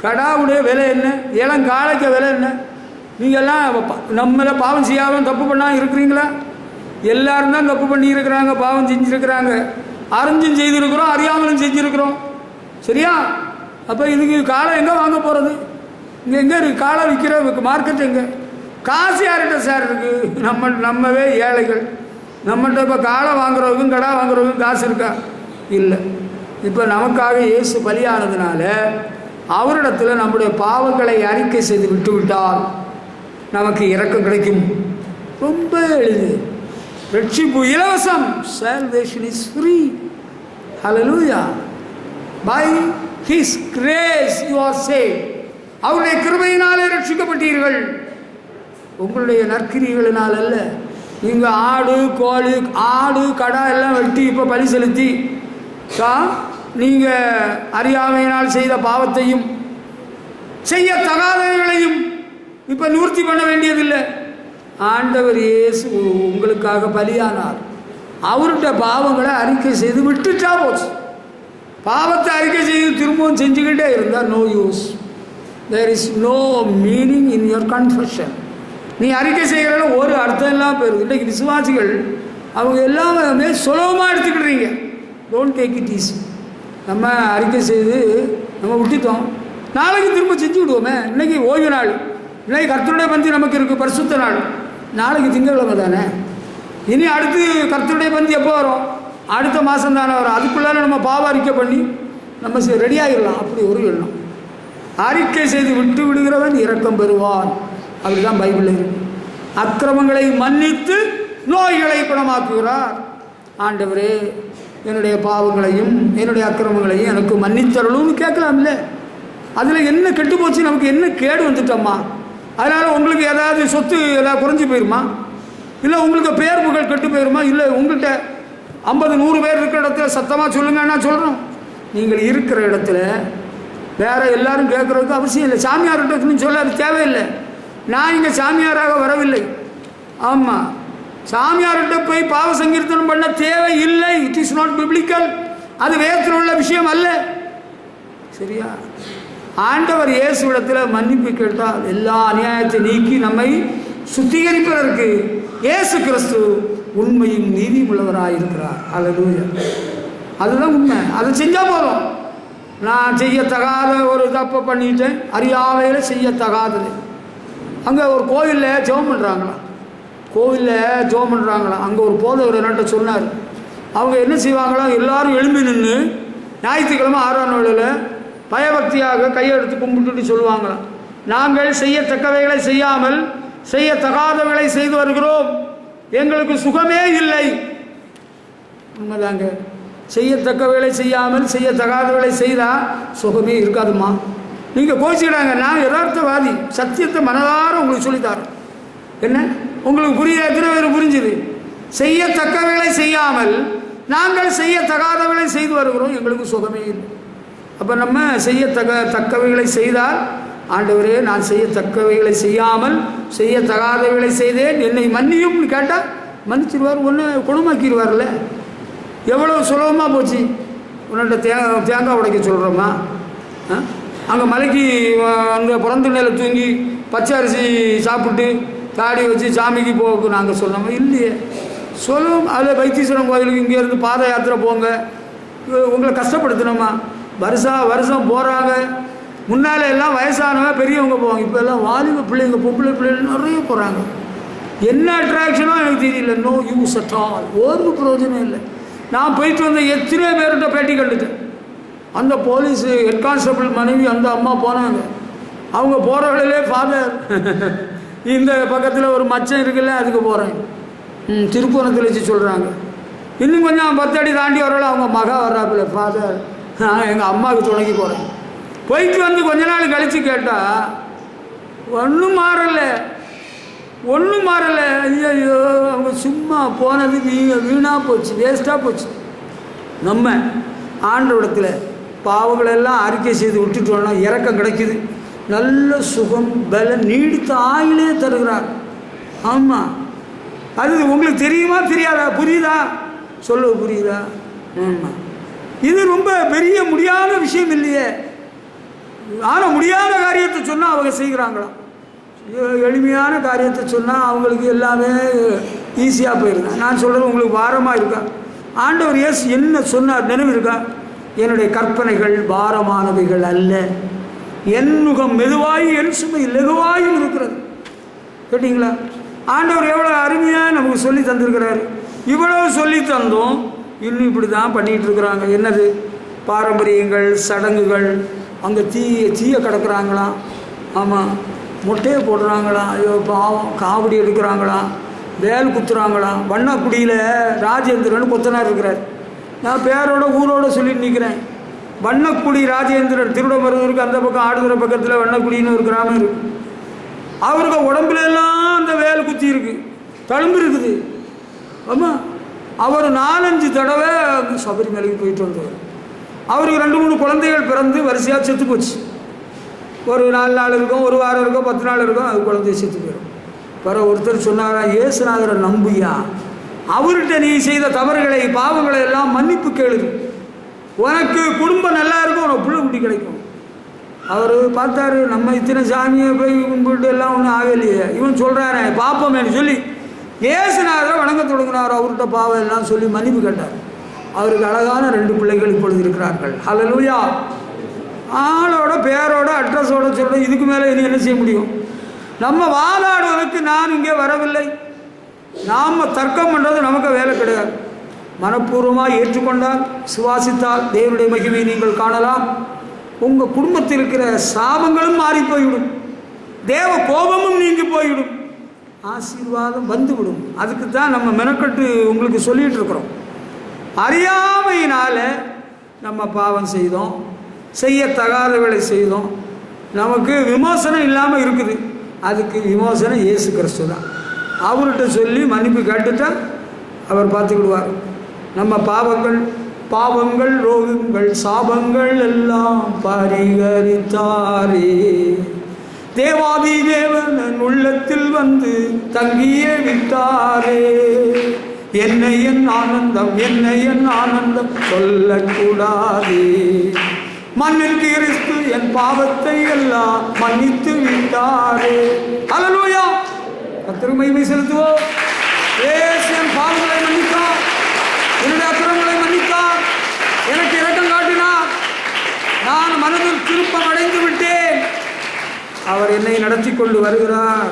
கடாவுடைய விலை என்ன? இளங்காலைக்கு விலை என்ன? நீங்கள்லாம் நம்மளை பாவம் செய்யாமல் தப்பு பண்ணால் இருக்கிறீங்களா? எல்லாரும் தான் தப்பு பண்ணி இருக்கிறாங்க, பாவம் செஞ்சுருக்கிறாங்க. அறிஞ்சும் செய்திருக்கிறோம், அறியாமலும் செஞ்சுருக்கிறோம். சரியா? அப்போ இதுக்கு காலை எங்கே வாங்க போகிறது? இங்கே எங்கே இருக்குது காலை விற்கிற மார்க்கெட்? எங்கே? காசு யார்கிட்ட சார் இருக்குது? நம்மவே ஏழைகள். நம்மகிட்ட இப்போ காலை வாங்குறவங்க கடா வாங்குறவங்க காசு இருக்கா? இல்லை. இப்போ நமக்காக இயேசு பலியானதுனால அவரிடத்தில் நம்முடைய பாவங்களை அறிக்கை செய்து விட்டுவிட்டால் நமக்கு இரக்கம் கிடைக்கும். ரொம்ப எளிது. ரட்சிப்பு இலவசம். Salvation is free. Hallelujah. By His grace you are saved. அவருடைய கிருபையினாலே ரட்சிக்கப்பட்டீர்கள், உங்களுடைய நற்கிரிகளினால் அல்ல. நீங்கள் ஆடு கோழி ஆடு கடா எல்லாம் வெட்டி இப்போ பலி செலுத்தி நீங்கள் அறியாமையினால் செய்த பாவத்தையும் செய்யத்தகாதவைகளையும் இப்போ நிவர்த்தி பண்ண வேண்டியதில்லை. ஆண்டவர் இயேசு உங்களுக்காக பலியானார். அவர்கிட்ட பாவங்களை அறிக்கை செய்து விட்டுட்டா போச்சு. பாவத்தை அறிக்கை செய்து திரும்பவும் செஞ்சுக்கிட்டே இருந்தால் no use. There is no meaning in your confession. நீ அறிக்கை செய்கிறத ஒரு அர்த்தம் இல்லாமல் போயிருது. இன்றைக்கு விசுவாசிகள் அவங்க எல்லாமே சுலபமாக எடுத்துக்கிடுறீங்க. Don't take it easy. நம்ம அறிக்கை செய்து நம்ம விட்டுட்டோம், நாளைக்கு திரும்ப செஞ்சு விடுவோமே. இன்றைக்கி ஓய்வு நாள், இன்றைக்கி கர்த்தருடைய பந்தி நமக்கு இருக்குது, பரிசுத்த நாள். நாளைக்கு திங்கட்கிழமை தானே, இனி அடுத்து கர்த்தருடைய பந்தி எப்போ வரும்? அடுத்த மாதம் தானே வரும். அதுக்குள்ளார நம்ம பாவ அறிக்கை பண்ணி நம்ம ரெடியாகிடலாம். அப்படி ஒரு எண்ணம். அறிக்கை செய்து விட்டு விடுகிறவன் இரக்கம் பெறுவான். அப்படிதான் பைபிளில் இருக்கு. அக்கிரமங்களை மன்னித்து நோய்களை குணமாக்குகிறார். ஆண்டவரே, என்னுடைய பாவங்களையும் என்னுடைய அக்கிரமங்களையும் எனக்கு மன்னித்தரலும்னு கேட்கலாம்ல. அதில் என்ன கெட்டு போச்சு? நமக்கு என்ன கேடு வந்துட்டோம்மா? அதனால் உங்களுக்கு ஏதாவது சொத்து ஏதாவது குறைஞ்சி போயிருமா? இல்லை உங்களுக்கு பேர் புகழ் கெட்டு போயிருமா? இல்லை உங்கள்கிட்ட 50-100 பேர் இருக்கிற இடத்துல சத்தமாக சொல்லுங்கன்னா சொல்கிறோம். நீங்கள் இருக்கிற இடத்துல வேறு எல்லாரும் கேட்குறதுக்கு அவசியம் இல்லை. சாமியார்கிட்ட சொல்ல அது தேவையில்லை. நான் இங்கே சாமியாராக வரவில்லை. ஆமாம், சாமியார்கிட்ட போய் பாவ சங்கீர்த்தனம் பண்ண தேவை இல்லை. It is not biblical. அது வேதத்தில் உள்ள விஷயம் அல்ல. சரியா? ஆண்டவர் இயேசுவிடத்தில் மன்னிப்பு கேட்டால் எல்லா அநியாயத்தை நீக்கி நம்மை சுத்திகரிப்பதற்கு இயேசு கிறிஸ்து உண்மையும் நீதியும் உள்ளவராயிருக்கிறார். அல்லேலூயா. அதுதான் உண்மை. அதை செஞ்சால் போதும். நான் செய்யத்தகாத ஒரு தப்பை பண்ணிட்டேன், அறியாமையில் செய்யத்தகாதது. அங்கே ஒரு கோவிலில் ஜெபம் பண்ணுறாங்களாம். கோவிலில் ஜெபம் பண்ணுறாங்களாம். அங்கே ஒரு போதவர் என்னட்ட சொன்னார். அவங்க என்ன செய்வாங்களாம், எல்லாரும் எழும்பி நின்று ஞாயிற்றுக்கிழமை 6ஆம் நாளில் பயபக்தியாக கையெடுத்து கும்பிட்டுட்டு சொல்லுவாங்களாம், நாங்கள் செய்யத்தக்கவைகளை செய்யாமல் செய்யத்தகாதவைகளை செய்து வருகிறோம், எங்களுக்கு சுகமே இல்லை. உண்மைதாங்க. செய்யத்தக்கவைகளை செய்யாமல் செய்யத்தகாதவைகளை செய்தால் சுகமே இருக்காதுமா. நீங்கள் கோச்சிக்கிறாங்க. நான் யதார்த்தவாதி, சத்தியத்தை மனதார உங்களுக்கு சொல்லித்தாரேன். என்ன உங்களுக்கு புரிய எத்தனை பேர் புரிஞ்சுது? செய்யத்தக்கவைகளை செய்யாமல் நாங்கள் செய்யத்தகாதவைகளை செய்து வருகிறோம், எங்களுக்கு சுகமே இல்லை. அப்போ நம்ம செய்யத்தக்கவைகளை செய்தால், ஆண்டவரே நான் செய்யத்தக்கவைகளை செய்யாமல் செய்யத்தகாதவைகளை செய்தேன், என்னை மன்னியும்னு கேட்டால் மன்னிச்சிடுவார், ஒன்று குணமாக்கிடுவார்ல. எவ்வளோ சுலபமாக போச்சு. உன்னிட்ட தேங்காய் உடைக்க சொல்கிறோமா? அங்கே மலைக்கு அங்கே பிறந்த நிலையில் தூங்கி பச்சை அரிசி சாப்பிட்டு தாடி வச்சு சாமிக்கு போக நாங்கள் சொன்னோமா? இல்லையே. சொல்லும். அதில் வைத்தீஸ்வரன் கோயிலுக்கு இங்கேருந்து பாத யாத்திரை போங்க, உங்களை கஷ்டப்படுத்தணுமா? வருஷம் போகிறாங்க. முன்னால் எல்லாம் வயசானவங்க பெரியவங்க போவாங்க, இப்போ எல்லாம் வாலிப பிள்ளைங்க பொம்பளை பிள்ளைங்க நிறைய போகிறாங்க. என்ன அட்ராக்ஷனோ எனக்கு தெரியல. நோ யூஸ் அட் ஆல், ஒரு பிரயோஜனம் இல்லை. நான் போயிட்டு வந்த எத்தனை பேர்கிட்ட பேட்டி கண்டுட்டேன். அந்த போலீஸு ஹெட் கான்ஸ்டபிள் மனைவி அந்த அம்மா போனாங்க. அவங்க போகிற வழியிலே ஃபாதர் இந்த பக்கத்தில் ஒரு மச்சம் இருக்குல்ல அதுக்கு போகிறேன், திருப்பூரத்தில் வச்சு சொல்கிறாங்க. இன்னும் கொஞ்சம் 10 அடி தாண்டி வரல அவங்க மகா வர்றாப்புல, ஃபாதர் நான் எங்கள் அம்மாவுக்கு துணைக்கி போகிறேன். போயிட்டு வந்து கொஞ்ச நாள் கழித்து கேட்டால் ஒன்றும் மாறலை. ஐயோ அவங்க சும்மா போனது வீணாக போச்சு, வேஸ்ட்டாக போச்சு. நம்ம ஆண்டவரிடத்தில் பாவங்களெல்லாம் அறிக்கை செய்து விட்டுட்டோம்னா இறக்கம் கிடைக்குது, நல்ல சுகம், பலம், நீடித்த ஆயிலே தருகிறார். ஆமாம், அது உங்களுக்கு தெரியுமா தெரியாதா? புரியுதா? சொல்ல புரியுதா? ஆமாம், இது ரொம்ப பெரிய முடியாத விஷயம் இல்லையே. ஆனால் முடியாத காரியத்தை சொன்னால் அவங்க செய்கிறாங்களாம். எளிமையான காரியத்தை சொன்னால் அவங்களுக்கு எல்லாமே ஈஸியாக போயிருந்தா. நான் சொல்கிறது உங்களுக்கு பாரமாக இருக்கா? ஆண்டவர் இயேசு என்ன சொன்னார் நினைவு இருக்கா? என்னுடைய கற்பனைகள் பாரமானவைகள் அல்ல, என் முகம் மெதுவாய் என் சுமை லெகுவாயும் இருக்கிறது. கேட்டிங்களா? ஆண்டவர் எவ்வளோ அருமையாக நமக்கு சொல்லி தந்திருக்கிறாரு. இவ்வளோ சொல்லி தந்தோம், இன்னும் இப்படி தான் பண்ணிகிட்டு இருக்கிறாங்க. என்னது? பாரம்பரியங்கள், சடங்குகள், அங்கே தீய கிடக்குறாங்களாம். ஆமாம், மொட்டையை போடுறாங்களாம். ஐயோ பாவம், காவடி எடுக்கிறாங்களாம், வேல் குத்துறாங்களாம். வண்ணக்குடியில் ராஜேந்திரன் கொத்தனார் இருக்கிறார். நான் பேரோட ஊரோட சொல்லிட்டு நிற்கிறேன். வண்ணக்குடி ராஜேந்திரன், திருவிடமருதூருக்கு அந்த பக்கம் ஆடுதுறை பக்கத்தில் வண்ணக்குடின்னு ஒரு கிராமம் இருக்குது. அவருக்கு உடம்புல எல்லாம் அந்த வேல் குத்தி இருக்குது, தழும்பு இருக்குது. ஆமாம், அவர் 4-5 தடவை சபரிமலைக்கு போயிட்டு வந்தவர். அவருக்கு 2-3 குழந்தைகள் பிறந்து வரிசையாக செத்து போச்சு. ஒரு 4 நாள் இருக்கும், ஒரு வாரம் இருக்கும், 10 நாள் இருக்கும், அது குழந்தைய செத்து போயிடும். பிறகு ஒருத்தர் சொன்னாரா, இயேசுநாதரை நம்பியா, அவர்கிட்ட நீ செய்த தவறுகளை பாவங்களை எல்லாம் மன்னிப்பு கேளுது, உனக்கு குடும்பம் நல்லா இருக்கும், உனக்கு பிள்ளை குட்டி கிடைக்கும். அவர் பார்த்தாரு, நம்ம இத்தனை சாமியை போய் கும்பிட்டு எல்லாம் ஒன்றும் ஆகலையே, இவன் சொல்கிறானே பார்ப்போமேனு சொல்லி இயேசுநாதரை வணங்க தொடங்கினார். அவர்கிட்ட பாவம் எல்லாம் சொல்லி மன்னிப்பு கேட்டார். அவருக்கு அழகான 2 பிள்ளைகள் இப்பொழுது இருக்கிறார்கள். ஹல்லேலூயா. ஆளோட பேரோட அட்ரஸோட சொல்ல, இதுக்கு மேலே இனி என்ன செய்ய முடியும்? நம்ம வாதாடுவதற்கு நான் இங்கே வரவில்லை. நாம் தர்க்கம் பண்ணுறது நமக்கு வேலை கிடையாது. மனப்பூர்வமாக ஏற்றுக்கொண்டால், சுவாசித்தால் தேவனுடைய மகிமையை நீங்கள் காணலாம். உங்கள் குடும்பத்தில் இருக்கிற சாபங்களும் மாறி போய்விடும், தேவ கோபமும் நீங்கி போய்விடும், ஆசீர்வாதம் வந்துவிடும். அதுக்கு தான் நம்ம மெனக்கட்டு உங்களுக்கு சொல்லிகிட்டு இருக்கிறோம். அறியாமையினால் நம்ம பாவம் செய்தோம், செய்யத்தகாதவர்களை செய்தோம், நமக்கு விமோசனம் இல்லாமல் இருக்குது. அதுக்கு விமோசனம் இயேசு கிறிஸ்து தான். அவர்கிட்ட சொல்லி மன்னிப்பு கேட்டுட்டால் அவர் பார்த்துக்கிடுவார். நம்ம பாவங்கள் ரோகங்கள் சாபங்கள் எல்லாம் பரிகரித்தாரே. தேவாதி தேவன் உள்ளத்தில் வந்து தங்கியே விட்டாரே. என்ன என் ஆனந்தம் சொல்லக்கூடாதே. மண்ணில் கிறிஸ்து என் பாவத்தை எல்லாம் மன்னித்து விட்டாரே. ஹல்லேலூயா. கர்த்தருக்கு மகிமை செலுத்துவோம். இயேசு என் பாவங்களை மன்னித்தார், என்னுடைய அக்கிரமங்களை மன்னித்தார், எனக்கு இரக்கம் காட்டினார். நான் மனதில் திருப்பம் அடைந்து விட்டேன். அவர் என்னை நடத்தி கொண்டு வருகிறார்.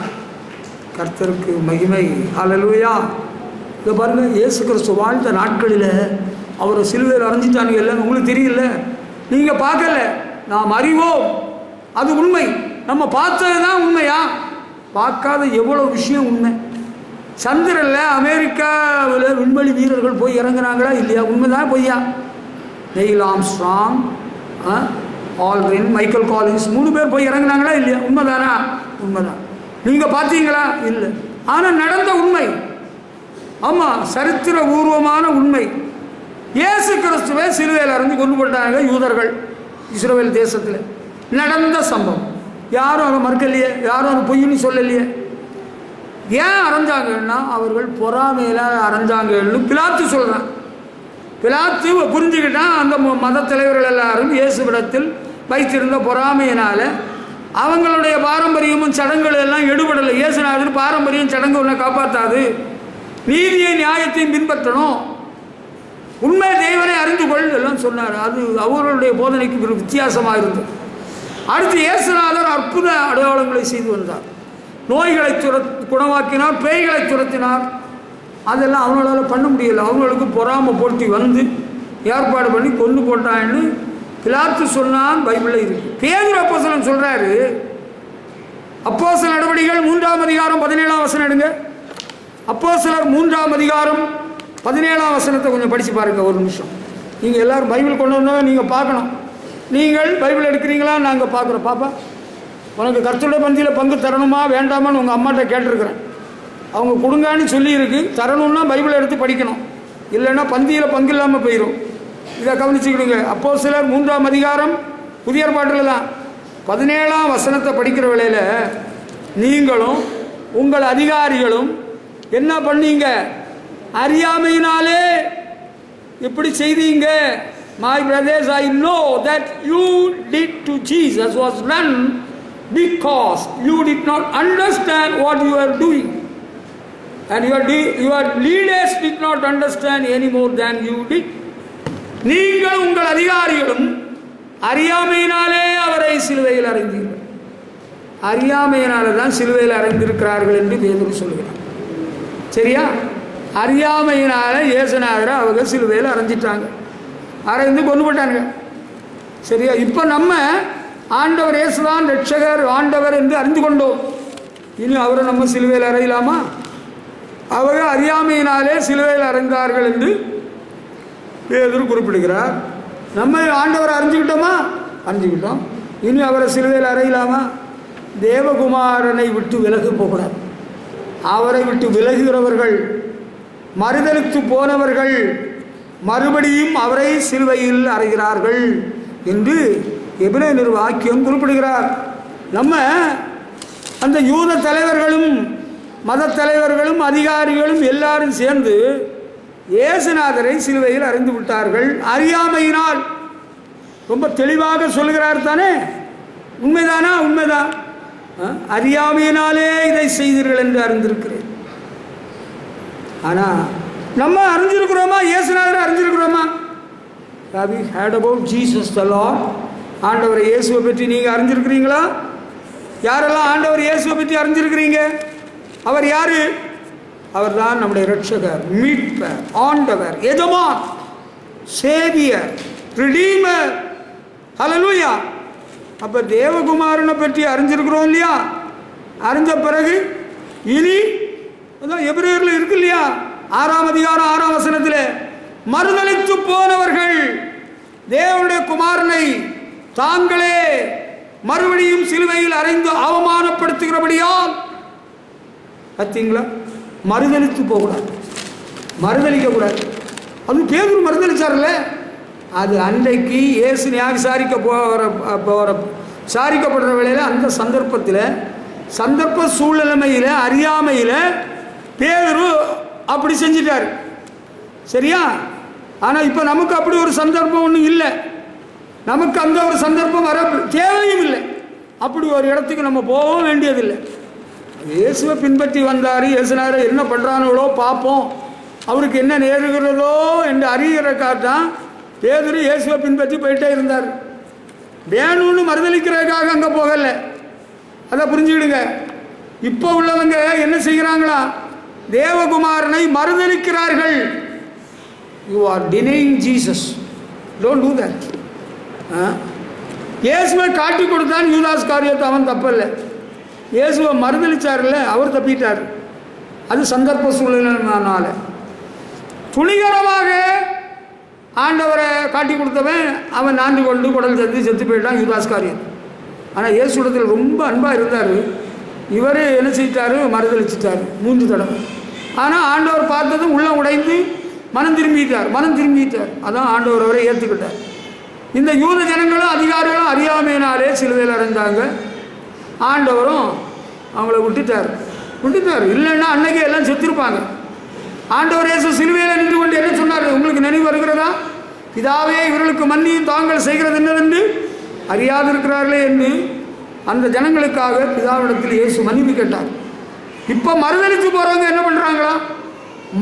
கர்த்தருக்கு மகிமை. ஹல்லேலூயா. இதை பாருங்க, இயேசு கிறிஸ்து வாழ்ந்த நாட்களில் அவரை சிலுவையில் அரைஞ்சிட்டானுங்க. இல்லை, உங்களுக்கு தெரியல, நீங்கள் பார்க்கல, நாம் அறிவோம். அது உண்மை. நம்ம பார்த்தது தான் உண்மையா? பார்க்காத எவ்வளோ விஷயம் உண்மை. சந்திரனில் அமெரிக்காவில் விண்வெளி வீரர்கள் போய் இறங்குறாங்களா இல்லையா? உண்மைதான் பொய்யா? Neil Armstrong, Aldrin, Michael Collins 3 பேர் போய் இறங்குனாங்களா இல்லையா? உண்மைதானா? உண்மைதான். நீங்கள் பார்த்தீங்களா? இல்லை. ஆனால் நடந்த உண்மை. ஆமாம், சரித்திர பூர்வமான உண்மை. இயேசு கிறிஸ்துவை சிலுவையில் அறைஞ்சு கொண்டு போட்டாங்க யூதர்கள். இஸ்ரவேல் தேசத்தில் நடந்த சம்பவம். யாரும் அதை மறுக்கலையே, யாரும் அதை பொய்ன்னு சொல்லலையே. ஏன் அரைஞ்சாங்கன்னா அவர்கள் பொறாமையில் அரைஞ்சாங்கன்னு பிலாத்து சொல்கிறான். பிலாத்து புரிஞ்சுக்கிட்டான். அந்த மத தலைவர்கள் எல்லாரும் இயேசுவிடத்தில் வைத்திருந்த பொறாமையினால் அவங்களுடைய பாரம்பரியமும் சடங்குகள் எல்லாம் எடுபடலை. இயேசுநாதர் பாரம்பரியம் சடங்கு ஒன்றை காப்பாற்றாது, நீதியை நியாயத்தையும் பின்பற்றணும், உண்மை தேவனை அறிந்து கொள் எல்லாம் சொன்னார். அது அவர்களுடைய போதனைக்கு ஒரு வித்தியாசமாக இருந்தது. அடுத்து இயேசுநாதர் அற்புத அடையாளங்களை செய்து வந்தார். நோய்களை குணமாக்கினார், பேய்களை துரத்தினார். அதெல்லாம் அவங்களால பண்ண முடியலை. அவங்களுக்கு பொறாமை போட்டி வந்து ஏற்பாடு பண்ணி கொண்டு போட்டான்னு பிலாத்து சொன்னான். பைபிளில் இருக்கு. பேதுரு அப்போஸ்தலன் சொல்றாரு. அப்போஸ்தலர் நடவடிக்கைகள் 3ஆம் அதிகாரம் 17ஆம் வசனம் எடுங்க. அப்போஸ்தலர் 3ஆம் அதிகாரம் 17ஆம் வசனத்தை கொஞ்சம் படித்து பாருங்க ஒரு நிமிஷம். நீங்கள் எல்லோரும் பைபிள் கொண்டு வந்தவங்க நீங்கள் பார்க்கணும். நீங்கள் பைபிள் எடுக்கிறீங்களா? நாங்கள் பார்க்குறோம். பாப்பா, உனக்கு கர்த்தருடைய பந்தியில் பங்கு தரணுமா வேண்டாமான்னு உங்கள் அம்மாட்ட கேட்டிருக்கிறேன். அவங்க கொடுங்கான்னு சொல்லியிருக்கு. தரணுன்னா பைபிளை எடுத்து படிக்கணும், இல்லைன்னா பந்தியில் பங்கு இல்லாமல் போயிடும். இதை கவனிச்சுக்கிடுங்க. அப்போஸ்தலர் 3ஆம் அதிகாரம் புதிய ஏற்பாட்டில் தான் 17ஆம் வசனத்தை படிக்கிற வேளையில் நீங்களும் உங்கள் அதிகாரிகளும் என்ன பண்ணீங்க? அறியாமையினாலே இப்படி செய்தீங்க. My brothers, I know that you did to Jesus was done because you did not understand what you are doing, and your leaders did not understand any more than you did. நீங்கள் உங்கள் அதிகாரிகளும் அறியாமையினாலே அவரை சிலுவையில் அறைந்தீர்கள். அறியாமையினால தான் சிலுவையில் அறைந்திருக்கிறார்கள் என்று பேதுரு சொல்கிறார். சரியா? அறியாமையினால இயேசுநாதரை அவங்க சிலுவையில் அறைஞ்சிட்டாங்க, அறைந்து கொண்டு போட்டாங்க. சரியா? இப்போ நம்ம ஆண்டவர் இயேசுதான் ரட்சகர், ஆண்டவர் என்று அறிந்து கொண்டோம். இனி அவரை நம்ம சிலுவையில் அறையலாமா? அவங்க அறியாமையினாலே சிலுவையில் அறைந்தார்கள் என்று பேதுரு குறிப்பிடுகிறார். நம்ம ஆண்டவரை அறிஞ்சுக்கிட்டோமா? அறிஞ்சுக்கிட்டோம். இனி அவரை சிலுவையில் அறையலாமா? தேவகுமாரனை விட்டு விலகு போகக்கூடாது. அவரை விட்டு விலகுகிறவர்கள், மறுதலித்து போனவர்கள் மறுபடியும் அவரை சிலுவையில் அறைகிறார்கள் என்று எபிரேயர் வாக்கியம் குறிப்பிடுகிறார். நம்ம அந்த யூத தலைவர்களும் மத தலைவர்களும் அதிகாரிகளும் எல்லாரும் சேர்ந்து இயேசுநாதரை சிலுவையில் அறைந்து விட்டார்கள் அறியாமையினால். ரொம்ப தெளிவாக சொல்கிறார் தானே? உண்மைதானா? உண்மைதான். அறியாமையினாலே இதை செய்தீர்கள் என்று அறிந்திருக்கிறேன். ஆனால் நம்ம அறிஞ்சிருக்கிறோமா? இயேசுநாதரை அறிஞ்சிருக்கிறோமா? Have you heard about Jesus the Lord? ஆண்டவர் இயேசுவை பற்றி நீங்கள் அறிஞ்சிருக்கிறீங்களா? யாரெல்லாம் ஆண்டவர் இயேசுவை பற்றி அறிஞ்சிருக்கிறீங்க? அவர் யாரு? அவர் தான் நம்முடைய ரட்சகர், மீட்பர், ஆண்டவர், எஜமான், சேவியர், ரிடீமர். ஹல்லேலூயா. அப்போ தேவகுமாரனை பற்றி அறிஞ்சிருக்கிறோம் இல்லையா? அறிஞ்ச பிறகு இனி அதான் எபிரேயர்ல இருக்கு இல்லையா? 6ஆம் அதிகாரம் 6ஆம் வசனத்தில் மறுதலித்து போனவர்கள் தேவனுடைய குமாரனை தாங்களே மறுபடியும் சிலுவையில் அறைந்து அவமானப்படுத்துகிறபடியால், பார்த்தீங்களா? மறுதலித்து போகக்கூடாது, மறுதலிக்கக்கூடாது. அது பேதுரு மறுதலிச்சார்ல. அது அன்றைக்கு இயேசு நியாய விசாரிக்கப்படுற வேளையில் அந்த சந்தர்ப்பத்தில், சந்தர்ப்ப சூழ்நிலைமையில், அறியாமையில் பேதுரு அப்படி செஞ்சிட்டார். சரியா? ஆனால் இப்போ நமக்கு அப்படி ஒரு சந்தர்ப்பம் ஒன்றும் இல்லை. நமக்கு அந்த ஒரு சந்தர்ப்பம் வர தேவையும் இல்லை. அப்படி ஒரு இடத்துக்கு நம்ம போகவும் வேண்டியதில்லை. இயேசுவை பின்பற்றி வந்தார். இயேசுநாதரை என்ன பண்ணுறாங்களோ பார்ப்போம், அவருக்கு என்ன நேருகிறதோ என்று அறிகிறக்காக தான் பேதுரு இயேசுவை பின்பற்றி போயிட்டே இருந்தார். வேணும்னு மறுதளிக்கிறதுக்காக அங்கே போகலை. அதை புரிஞ்சுக்கிடுங்க. இப்போ உள்ளவங்க என்ன செய்கிறாங்களா? தேவகுமாரனை மறுதலிக்கிறார்கள். You are denying Jesus. Don't do that. இயேசுவை காட்டி கொடுத்தான் யூதாஸ் காரியத்தை, அவன் தப்பில்லை. இயேசுவை மறுதளிச்சார்ல, அவர் தப்பிட்டார். அது சந்தர்ப்ப சூழ்நிலைனால. துணிகரமாக ஆண்டவரை காட்டி கொடுத்தவன் அவன் நான்கு கொண்டு குடல் தந்து செத்து போயிட்டான், யூதாஸ் காரியம். ஆனால் இயேசுடத்தில் ரொம்ப அன்பாக இருந்தார். இவர் என்ன செஞ்சிட்டாரு? மறுதளிச்சிட்டார் 3 தடவை. ஆனால் ஆண்டவர் பார்த்தது உள்ள உடைந்து மனம் திரும்பிட்டார். அதான் ஆண்டவர் அவரை ஏற்றுக்கிட்டார். இந்த யூத ஜனங்களும் அதிகாரிகளும் அறியாமையினாலே சிலுவையில் அறைந்தாங்க. ஆண்டவரும் அவங்கள விட்டுட்டார். இல்லைன்னா அன்னைக்கு எல்லாம் செத்துருப்பாங்க. ஆண்டவர் இயேசு சிலுவையில் நின்று கொண்டு என்ன சொன்னார்? உங்களுக்கு நினைவு வருகிறதா? பிதாவே, இவர்களுக்கு மன்னியும், தாங்கள் செய்கிறது என்னவென்று அறியாதிருக்கிறார்களே என்று அந்த ஜனங்களுக்காக பிதாவிடத்தில் இயேசு மன்னிப்பு கேட்டார். இப்போ மறுதலித்து போகிறவங்க என்ன பண்ணுறாங்களா?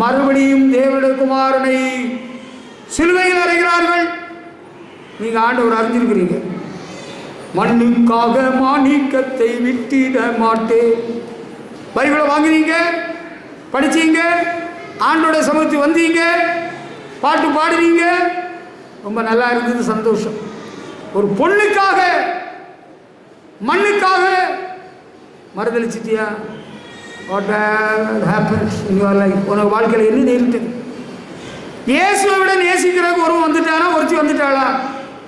மறுபடியும் தேவனுடைய குமாரனை சிலுவையில் அறைகிறார்கள். நீங்கள் ஆண்டவர் அறிஞ்சிருக்கிறீங்க. மண்ணுக்காக மாணிக்கத்தை விட்டிட மாட்டேன். பைபிளை வாங்குறீங்க, படிச்சீங்க, ஆண்டோட சமூகத்துக்கு வந்தீங்க, பாட்டு பாடுறீங்க, ரொம்ப நல்லா இருந்தது, சந்தோஷம். ஒரு பொண்ணுக்காக மண்ணுக்காக மறுதளிச்சிட்டியா? What happens in your life? உனக்கு வாழ்க்கையில் என்ன நேரிட்டது? இயேசுவை விட நேசிக்கிறதுக்கு ஒருவன் வந்துட்டானா, ஒருத்தி வந்துட்டாளா?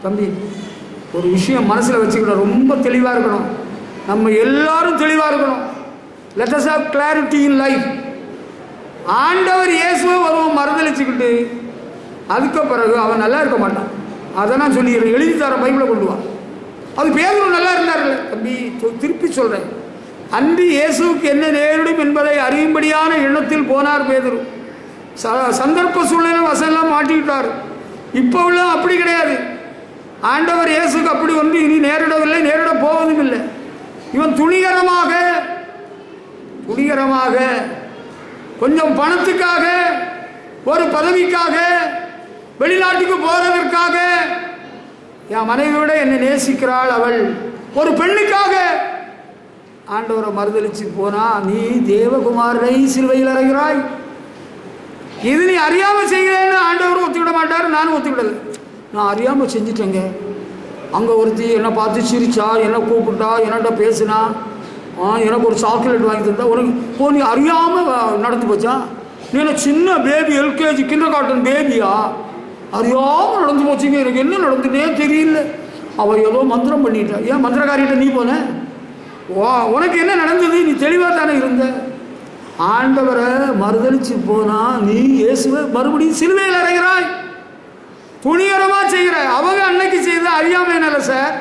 தம்பி, ஒரு விஷயம் மனசில் வச்சுக்கணும், ரொம்ப தெளிவாக இருக்கணும். நம்ம எல்லாரும் தெளிவாக இருக்கணும். Let us have clarity in life. ஆண்டவர் இயேசுவை ஒருவன் மறுதளிச்சுக்கிட்டு அதுக்கு பிறகு அவன் நல்லா இருக்க மாட்டான். அதை நான் சொல்லிடுறேன், எழுதி தர பைபிளை கொண்டு வா. அது பேரும் நல்லா இருந்தார்கள். தம்பி, திருப்பி சொல்கிறேன், அன்று இயேசுக்கு என்ன நேரிடும் என்பதை அறியும்படியான எண்ணத்தில் போனார் பேதுரு. சந்தர்ப்ப சூழ்நிலை வசெல்லாம் மாட்டிக்கிட்டார். இப்போ உள்ள அப்படி கிடையாது. ஆண்டவர் இயேசுக்கு அப்படி ஒன்று இனி நேரிடவில்லை, நேரிட போவதும் இல்லை. இவன் துணிகரமாக கொஞ்சம் பணத்துக்காக, ஒரு பதவிக்காக, வெளிநாட்டுக்கு போறதற்காக, என் மனைவியோட என்னை நேசிக்கிறாள் அவள், ஒரு பெண்ணுக்காக ஆண்டவரை மறுதளிச்சு போனா, நீ தேவகுமாரனை சிலுவையில் அறைகிறாய். இது நீ அறியாமல் செய்கிறேன்னு ஆண்டவரும் ஒத்துக்கிட மாட்டார், நானும் ஒத்துக்கிடலை. நான் அறியாமல் செஞ்சிட்டேங்க. அங்கே ஒருத்தி என்னை பார்த்து சிரிச்சா, என்னை கூப்பிட்டா, என்னட்ட பேசினா, எனக்கு ஒரு சாக்லேட் வாங்கி தந்தா, உனக்கு நீ அறியாமல் நடந்து போச்சா? நீ என்ன சின்ன பேபி, எல்கேஜி கிண்டர் கார்டன் பேபியா? அறியாமல் நடந்து போச்சுங்க. எனக்கு என்ன நடந்துட்டே தெரியல. அவள் ஏதோ மந்திரம் பண்ணிட்டா. ஏன் மந்திரக்காரிகிட்ட நீ போன? உனக்கு என்ன நடந்தது? நீ தெளிவாக தானே இருந்த. ஆண்டவரை மறுதளிச்சு போனா நீ இயேசுவை மறுபடியும் சிலுவையில் அறைகிறாய், துணிகரமாக செய்கிற. அவங்க அன்னைக்கு செய்த அறியாமல் என்னல்ல சார்,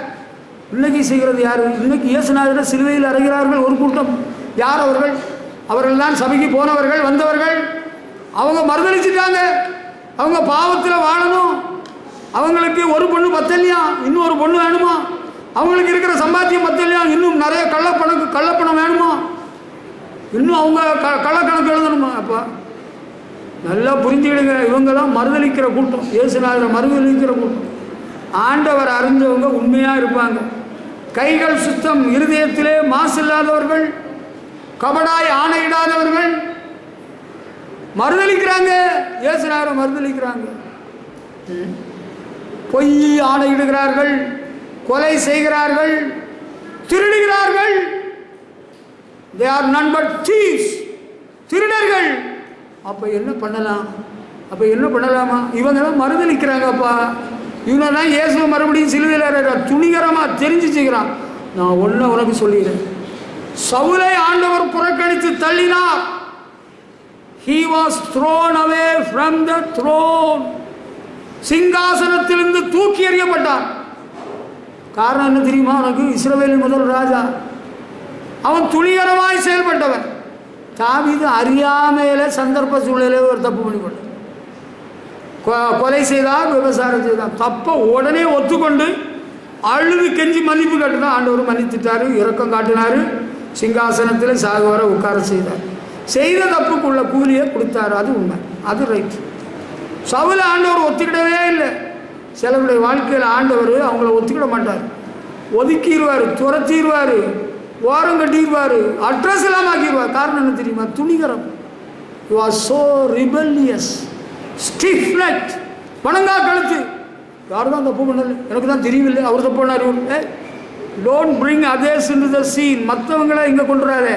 இன்னைக்கு செய்கிறது யார்? இன்னைக்கு இயேசுநாதரை சிலுவையில் அறைகிறார்கள் ஒரு கூட்டம். யார் அவர்கள்? அவர்கள் தான் சபைக்கு போனவர்கள், வந்தவர்கள். அவங்க மறுதளிச்சுட்டாங்க. அவங்க பாவத்தில் வாழணும். அவங்களுக்கு ஒரு பொண்ணு பத்தலையா, இன்னும் ஒரு பொண்ணு வேணுமா? அவங்களுக்கு இருக்கிற சம்பாத்தியம் பத்தலையா, இன்னும் நிறைய கள்ளப்பணம் வேணுமா? இன்னும் அவங்க கள்ளக்கணக்கு எழுதணுமா? அப்போ நல்லா புரிஞ்சுக்கிடுங்க. இவங்கெல்லாம் மறுதளிக்கிற கூட்டம், இயேசுநாதரை மறுதளிக்கிற கூட்டம். ஆண்டவர் அறிஞ்சவங்க உண்மையாக இருப்பாங்க. கைகள் சுத்தம், இருதயத்திலே மாசு இல்லாதவர்கள், கபடாய் ஆணையிடாதவர்கள் மறுதளிக்கிறாங்க. இயேசுநாதரை மறுதளிக்கிறாங்க. பொய் ஆணையிடுகிறார்கள், கொலை செய்கிறார்கள், திருடுகிறார்கள். They are none but thieves, திருடர்கள். அப்போ என்ன பண்ணலாம்? அப்போ என்ன பண்ணலாமா? இவங்க தான் மறுதளிக்கிறாங்கப்பா. இவங்க தான் இயேசுவை மறுபடியும் சிலுவையில் துணிகரமாக தெரிஞ்சு செய்கிறான். நான் ஒன்று உனக்கு சொல்லிடுறேன். சவுலை ஆண்டவர் புறக்கணித்து தள்ளினார். He was thrown away from the throne. சிங்காசனத்திலிருந்து தூக்கி எறியப்பட்டான். காரணம் என்ன தெரியுமா உனக்கு? இஸ்ரவேலின் முதல் ராஜா. அவன் துணிகரமாய் செயல்பட்டவன். தாவீது அறியாமையில சந்தர்ப்ப சூழ்நிலையில் ஒரு தப்பு பண்ணிக்கொண்டான். கொலை செய்தார், விபசாரம் செய்தார். தப்பை உடனே ஒத்துக்கொண்டு அழுது கெஞ்சி மன்னிப்பு கேட்டுதான் ஆண்டவர் மன்னித்துட்டாரு, இரக்கம் காட்டினாரு. சிங்காசனத்தில் சாகுவரை உட்கார செய்தார். செய்த தப்புக்குள்ள கூலியை கொடுத்தாரு. அது உண்மை, அது ரைட். சவுல ஆண்டவர் ஒத்துக்கிடவே இல்லை. சிலருடைய வாழ்க்கையில் ஆண்டவர் அவங்கள ஒத்துக்கிட மாட்டார். ஒதுக்கிடுவார், துரத்திடுவார், ஓரம் கட்டிடுவார், அட்ரஸ் எல்லாம் ஆக்கிடுவார். காரணம் என்ன தெரியுமா? துணிகரம். You are so rebellious, stiff neck, பணங்கா கழுத்து. யார் தான் தப்பு பண்ணல? எனக்கு தான் தெரியவில்லை, அவர் தப்பு பண்ணார். Don't bring others into the scene. மற்றவங்களை இங்கே கொண்டுறாரு.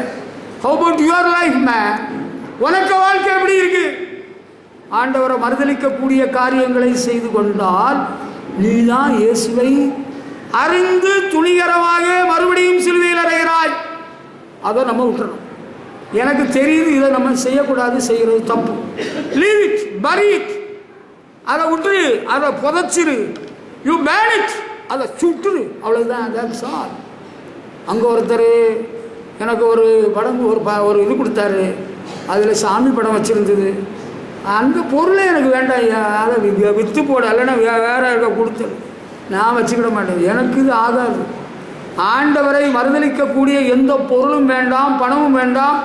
How about your life man? உனக்கு வாழ்க்கை எப்படி இருக்கு? ஆண்டவரை மறுதளிக்கக்கூடிய காரியங்களை செய்து கொண்டால் நீ தான் இயேசுவை அறிந்து துணிகரமாக மறுபடியும் சிலுவையில் அறைகிறாய். அதை நம்ம விட்டுறோம். எனக்கு தெரியுது இதை நம்ம செய்யக்கூடாது, செய்கிறது தப்பு. லீவ் இட், பரி இட். அதை விட்டுரு, அதை புதைச்சிரு. யூ பேன் இட், அதை சுட்டுரு. அவ்வளோதான். That's all. அங்கே ஒருத்தர் எனக்கு ஒரு படம், ஒரு இது கொடுத்தாரு. அதில் சாமி படம் வச்சுருந்தது. அந்த பொருளை எனக்கு வேண்டாம் ஐயா, அதை விற்று போட, இல்லைன்னா வேற இருக்க கொடுத்துரு. நான் வச்சுக்கிட மாட்டேன், எனக்கு இது ஆகாது. ஆண்டவரை மறுதளிக்கக்கூடிய எந்த பொருளும் வேண்டாம், பணமும் வேண்டாம்,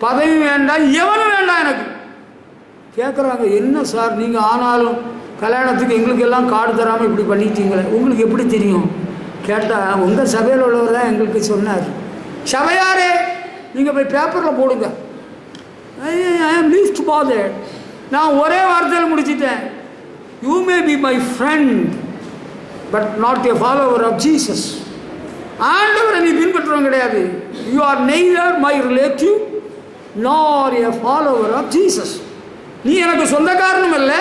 பதவி வேண்டாம், எவனும் வேண்டாம் எனக்கு. கேட்குறாங்க, என்ன சார் நீங்கள் ஆனாலும் கல்யாணத்துக்கு எங்களுக்கெல்லாம் கார்டு தராமல் இப்படி பண்ணிட்டீங்களே, உங்களுக்கு எப்படி தெரியும் கேட்டால், உங்கள் சபையில் உள்ளவர் தான் எங்களுக்கு சொன்னார். சபையாரே நீங்கள் போய் பேப்பரில் போடுங்க. ஐ ஆம் லீஸ்ட் பாதர்ட். நான் ஒரே வார்த்தையில் முடிச்சிட்டேன். You may be my friend but not a follower of Jesus. ஆண்டவரை நீ பின்பற்றுவன் கிடையாது. You are neither my relative nor a follower of Jesus. நீ எனக்கு சொந்தக்காரனும் அல்ல,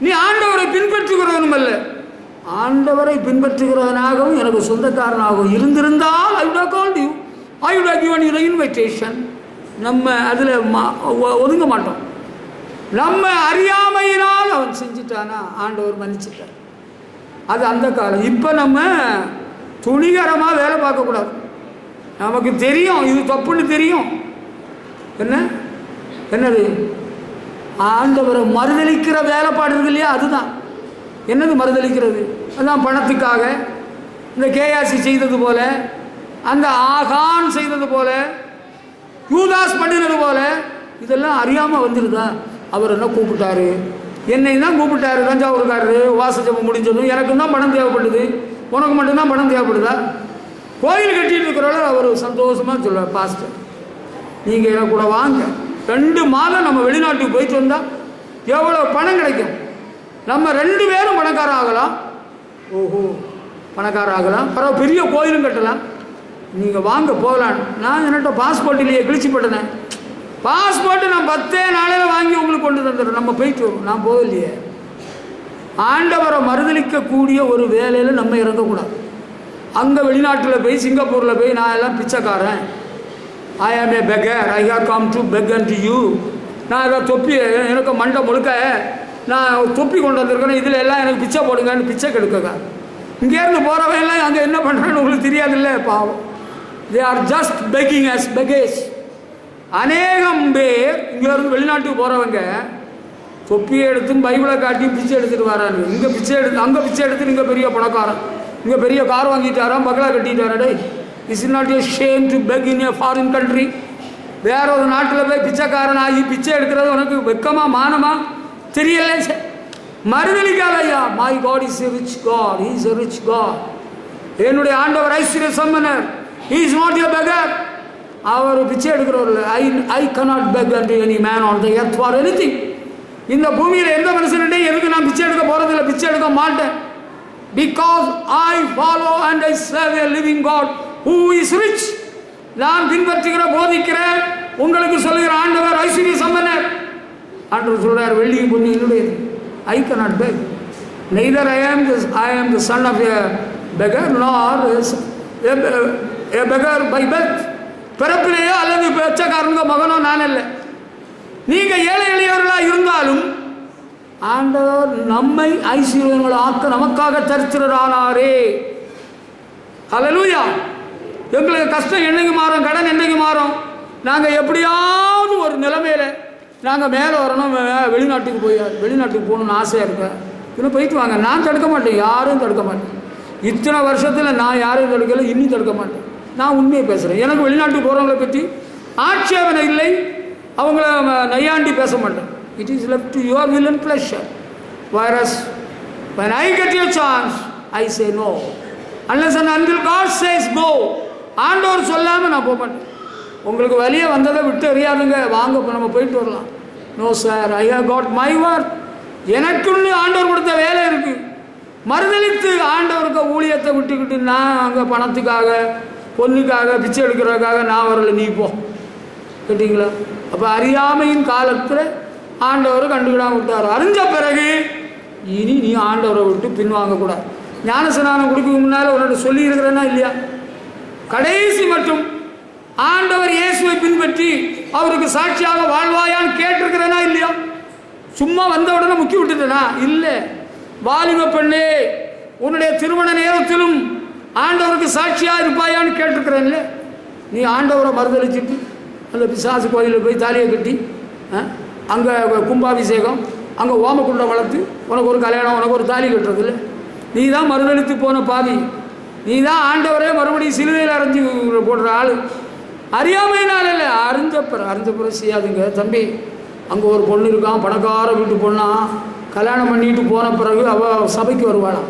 நீ ஆண்டவரை பின்பற்றுகிறவனும் அல்ல. ஆண்டவரை பின்பற்றுகிறவனாகவும் எனக்கு சொந்தக்காரனாகவும் இருந்திருந்தால் I would have called you, I would have given you the invitation. நம்ம அதில் ஒதுங்க மாட்டோம். நம்ம அறியாமையினால் அவன் செஞ்சிட்டானா ஆண்டவர் மன்னிச்சிட்டார். அது அந்த காலம். இப்போ நம்ம துணிகரமாக வேலை பார்க்கக்கூடாது. நமக்கு தெரியும் இது தப்புன்னு தெரியும். என்னது ஆண்டவரை மறுதளிக்கிற வேலைப்பாடு இருக்கு இல்லையா, அதுதான். என்னது மறுதளிக்கிறது? அதுதான் பணத்துக்காக இந்த கேயாசி செய்தது போல, அந்த ஆகான் செய்தது போல, யூதாஸ் பண்ணினது போல, இதெல்லாம் அறியாமல் வந்துடுதா? அவர் என்ன கூப்பிட்டாரு, என்னை தான் கூப்பிட்டாரு, தஞ்சாவூருக்காரரு வாசஜபம் முடிஞ்சதும் எனக்கு தான் பணம் தேவைப்படுது, உனக்கு மட்டும்தான் பணம் தேவைப்படுதா? கோயில் கட்டிட்டு இருக்கிறவரை அவர் சந்தோஷமாக சொல்லுவார், பாஸ்டர் நீங்கள் எனக்கு கூட வாங்க, 2 மாதம் நம்ம வெளிநாட்டுக்கு போயிட்டு வந்தால் எவ்வளோ பணம் கிடைக்கும், நம்ம 2 பேரும் பணக்காரன் ஆகலாம். ஓஹோ பணக்காரன் ஆகலாம், பரவாயில்ல, பெரிய கோயிலும் கட்டலாம், நீங்கள் வாங்க போகலாம். நான் என்னட்ட பாஸ்போர்ட் இல்லையே, கிழிச்சு போட்டேனே. பாஸ்போர்ட்டு நான் 10 நாளையில் வாங்கி உங்களுக்கு கொண்டு தந்துடுறேன், நம்ம போயிட்டு வரும். நான் போகலையே. ஆண்டவரை மறுதளிக்கக்கூடிய ஒரு வேலையில் நம்ம இறங்கக்கூடாது. அங்கே வெளிநாட்டில் போய் சிங்கப்பூரில் போய் நான் எல்லாம் பிச்சைக்காரன், I am a beggar, I have come to beg and you, நான் ஏதோ தொப்பி எனக்கு மண்டை முழுக்க நான் தொப்பி கொண்டு வந்திருக்கிறேன், இதில் எல்லாம் எனக்கு பிச்சை போடுங்கன்னு பிச்சை கெடுக்கங்க. இங்கேருந்து போகிறவன் எல்லாம் அங்கே என்ன பண்ணுறான்னு உங்களுக்கு தெரியாதுல்ல, பாவம். They are just begging as baggage. அநேகம் பேர் இங்கேருந்து வெளிநாட்டுக்கு போகிறவங்க தொப்பியை எடுத்து பைபிளை காட்டி பிச்சை எடுத்துகிட்டு வராங்க. இங்கே பிச்சை எடுத்து அங்கே பிச்சை எடுத்துட்டு இங்கே பெரிய பணக்காரன், இங்கே பெரிய கார் வாங்கிட்டாராம், பங்களா கட்டிட்டாரா. They is not a shame to beg in a foreign country. வேற ஒரு நாட்டில் போய் பிச்சைக்காரன் ஆகி பிச்சை எடுக்கிறது உனக்கு வெக்கமா மானமா தெரியல? மறுதளிக்காதையா. My God is a rich God, is a rich God. என்னுடைய ஆண்டவர் ஐஸ்வர்ய சம்பனர், இஸ் நாட் எ பெகர். அவர் பிச்சை எடுக்கிறவர். ஐ cannot beg unto any man on the earth for anything. இந்த பூமியில் எந்த மனுஷன்டே எதுக்கு நான் பிச்சை எடுக்க போறதில்லை, பிச்சை எடுக்க மாட்டேன். Because I follow and I serve a living God who is rich. நான் பின்பற்றுகிற போதிக்கிறேன் உங்களுக்கு சொல்லுகிற ஆண்டவர் ஐஸ்வர்ய சம்பனர். ஆண்டவர் சொல்றார், வெள்ளியும் பொன்னும் என்னுடையது. I cannot beg. Neither I am the son of a beggar nor a beggar by birth. பிறப்பிலேயோ அல்லது பிச்சைக்காரனுங்க மகனோ நான் இல்லை. நீங்க ஏழை எளியவர்களாக இருந்தாலும் ஆண்டவர் நம்மை ஐஸ்வர்யங்களை ஆக்க நமக்காக தரித்திரரானாரே. ஹல்லேலூயா. எங்களுக்கு கஷ்டம் என்னைக்கு மாறும், கடன் என்னைக்கு மாறும், நாங்கள் எப்படியாவது ஒரு நிலைமையில நாங்கள் மேலே வரணும், வெளிநாட்டுக்கு போகணும்னு ஆசையாக இருக்கேன். இன்னும் போயிட்டு வாங்க, நான் தடுக்க மாட்டேன், யாரும் தடுக்க மாட்டேன். இத்தனை வருஷத்தில் நான் யாரையும் தடுக்கலை, இன்னும் தடுக்க மாட்டேன். நான் உண்மையை பேசுகிறேன். எனக்கு வெளிநாட்டுக்கு போகிறவங்களை பற்றி ஆட்சேபனை இல்லை, அவங்கள நையாண்டி பேச மாட்டேன். It is left to your will and pleasure. whereas when I get a chance I say no unless and until God says go. ஆண்டவர் சொல்லாமல் நான் போக மாட்டேன். உங்களுக்கு வெளியே வந்ததை விட்டு அறியாதுங்க, வாங்க நம்ம போயிட்டு வரலாம். No sir, I have got my work. எனக்குன்னு ஆண்டவர் கொடுத்த வேலை இருக்குது. மறுதளித்து ஆண்டவருக்கு ஊழியத்தை விட்டுக்கிட்டு நான் அங்கே பணத்துக்காக பொண்ணுக்காக பிச்சை எடுக்கிறதுக்காக நான் வரல, நீ போ கேட்டிங்களா? அப்போ அறியாமையின் காலத்தில் ஆண்டவர் கண்டுக்கிடாமல் விட்டார். அறிஞ்ச பிறகு இனி நீ ஆண்டவரை விட்டு பின்வாங்கக்கூடாது. ஞானஸ்நானம் கொடுக்க முன்னால் உன்னோட சொல்லியிருக்கிறேன்னா இல்லையா? கடைசி மட்டும் ஆண்டவர் இயேசுவை பின்பற்றி அவருக்கு சாட்சியாக வாழ்வாயான்னு கேட்டிருக்கிறேனா இல்லையா? சும்மா வந்த உடனே முக்கி விட்டுட்டேனா? இல்லை. வாலிப பெண்ணே, உன்னுடைய திருமண நேரத்திலும் ஆண்டவருக்கு சாட்சியாக இருப்பாயான்னு கேட்டிருக்கிறேன்ல. நீ ஆண்டவரை மறுதளிச்சுட்டு அந்த பிசாசு கோயிலில் போய் தாலியை கட்டி அங்கே கும்பாபிஷேகம், அங்கே ஓமக்குண்டை வளர்த்து உனக்கு ஒரு கல்யாணம், உனக்கு ஒரு தாலி கட்டுறதில்ல. நீ தான் மறுதளித்து போன பாவி. நீ தான் ஆண்டவரே மறுபடியும் சிலுவையில் அரைஞ்சி போடுற ஆள். அறியாமையினால் இல்லை, அறிஞ்சப்புறம் செய்யாதுங்க தம்பி. அங்கே ஒரு பொண்ணு இருக்கான், பணக்கார வீட்டு பொண்ணா, கல்யாணம் பண்ணிட்டு போன பிறகு அவள் சபைக்கு வருவாளாம்.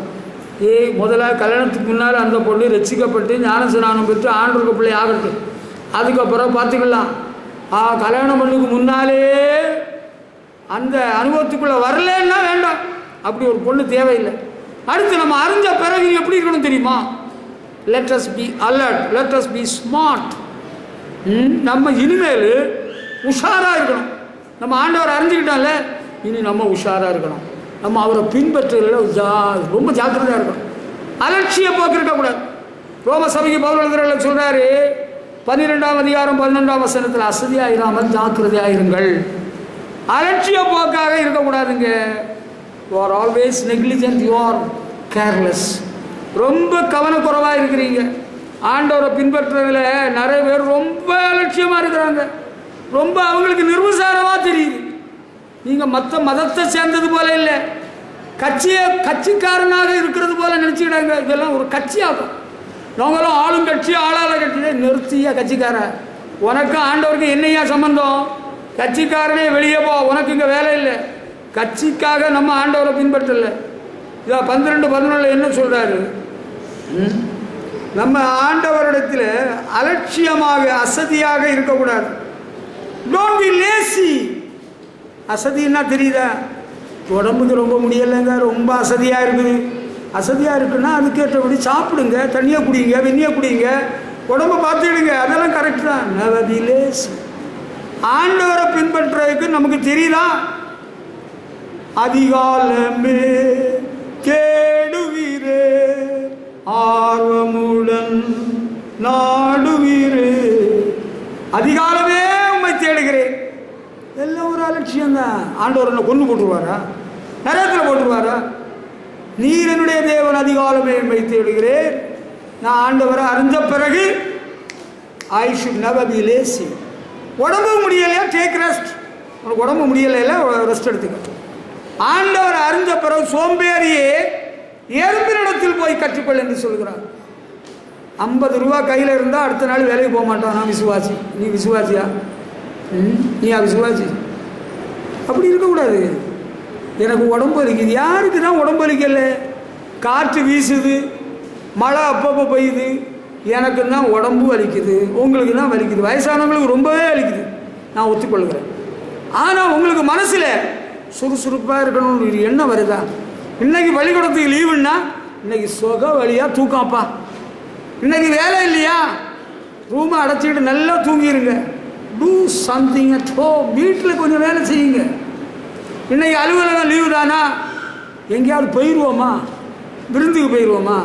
முதல்ல கல்யாணத்துக்கு முன்னால் அந்த பொண்ணு ரட்சிக்கப்பட்டு ஞானஸ்நானம் பெற்று ஆண்டவருக்கு பிள்ளை ஆகட்டும், அதுக்கப்புறம் பார்த்துக்கலாம். கல்யாணம் பண்ணுக்கு முன்னாலே அந்த அனுபவத்துக்குள்ளே வரலன்னா வேண்டாம், அப்படி ஒரு பொண்ணு தேவையில்லை. அடுத்து நம்ம அறிஞ்ச பிறகு எப்படி இருக்கணும் தெரியுமா? Let us be alert, let us be smart. நம்ம இனிமேல் உஷாராக இருக்கணும். நம்ம ஆண்டவர் அறிஞ்சுக்கிட்டால இனி நம்ம உஷாராக இருக்கணும். நம்ம அவரை பின்பற்றல ரொம்ப ஜாக்கிரதையாக இருக்கணும். அலட்சிய போக்கு இருக்கக்கூடாது. ரோம சபைக்கு பவுல் எழுதுறவர்கள் சொல்கிறாரு 12ஆம் அதிகாரம் 11ஆம் வசனத்தில், அசதியாயிராமல் ஜாக்கிரதையாயிருங்கள். அலட்சிய போக்காக இருக்கக்கூடாதுங்க. You are always negligent, you are careless. ரொம்ப கவனக்குறைவாக இருக்கிறீங்க. ஆண்டவரை பின்பற்றுறதுல நிறைய பேர் ரொம்ப அலட்சியமாக இருக்கிறாங்க. ரொம்ப அவங்களுக்கு நிர்விசாரமாக தெரியுது. நீங்கள் மற்ற மதத்தை சேர்ந்தது போல இல்லை, கட்சிக்காரனாக இருக்கிறது போல நினச்சிக்கிட்டாங்க. இதெல்லாம் ஒரு கட்சியாகும். நாங்களும் ஆளும் கட்சி ஆளாத கட்சி நிறுத்தியா கட்சிக்காரன். உனக்கு ஆண்டவருக்கு என்னையா சம்பந்தம்? கட்சிக்காரனே வெளியே போ, உனக்கு இங்கே வேலை இல்லை. கட்சிக்காக நம்ம ஆண்டவரை பின்பற்றல. இதை 12:11 என்ன சொல்கிறாரு? நம்ம ஆண்டவரிடத்தில் அலட்சியமாக அசதியாக இருக்கக்கூடாது. Don't be lazy. அசதின்னா தெரியுதா? உடம்புக்கு ரொம்ப முடியலைங்க, ரொம்ப அசதியாக இருக்குது. அசதியாக இருக்குன்னா அதுக்கேற்றபடி சாப்பிடுங்க, தண்ணியை குடிங்க, வெந்நியை குடிங்க, உடம்பை பார்த்துடுங்க, அதெல்லாம் கரெக்ட் தான். Never be lazy. ஆண்டவரை பின்பற்றுறதுக்கு நமக்கு தெரியுதா? அதிகாலமே தேடுவீரே, ஆர்வமுடன் நாடுவீரே, அதிகாலமே உண்மை தேடுகிறேன். எல்லாம் ஒரு அலட்சியம்தான். ஆண்டவர் என்ன கொண்டு போட்டுருவாரா? நரகத்தில் போட்டுருவாரா? நீர் என்னுடைய தேவன், அதிகாலமே உண்மை தேடுகிறேன். நான் ஆண்டவரை அறிஞ்ச பிறகு I should never be lazy. உடம்பு முடியலையா, டேக் ரெஸ்ட். உனக்கு உடம்பு முடியலையா, ரெஸ்ட் எடுத்துக்க. ஆண்டவர் அறிஞ்ச பிறகு சோம்பேறியே எறும்பினிடத்தில் போய் கற்றுக்கொள் என்று சொல்கிறார். 50 ரூபா கையில் இருந்தால் அடுத்த நாள் வேலைக்கு போக மாட்டான். நான் விசுவாசி. நீ விசுவாசியா? நீயா விசுவாசி? அப்படி இருக்கக்கூடாது. எனக்கு உடம்பு வலிக்குது. யாருக்கு தான் உடம்பு வலிக்கல? காற்று வீசுது, மழை அப்பப்போ பெய்யுது, எனக்கு தான் உடம்பு வலிக்குது, உங்களுக்கு தான் வலிக்குது. வயசானவங்களுக்கு ரொம்பவே வலிக்குது, நான் ஒத்துக்கொள்கிறேன். ஆனால் உங்களுக்கு மனசில் சுறுசுறுப்பாக இருக்கணும்னு ஒரு எண்ணம் வருதா? இன்னைக்கு பள்ளிக்கூடத்துக்கு லீவுன்னா இன்னைக்கு சுக வழியாக தூக்காப்பா. இன்னைக்கு வேலை இல்லையா, ரூமை அடைச்சிக்கிட்டு நல்லா தூங்கிடுங்க. Do something at home. வீட்டில் கொஞ்சம் வேலை செய்யுங்க. இன்னைக்கு அலுவலகம் லீவு தானா, எங்கேயாவது போயிடுவோமா? விருந்துக்கு போயிடுவோமா?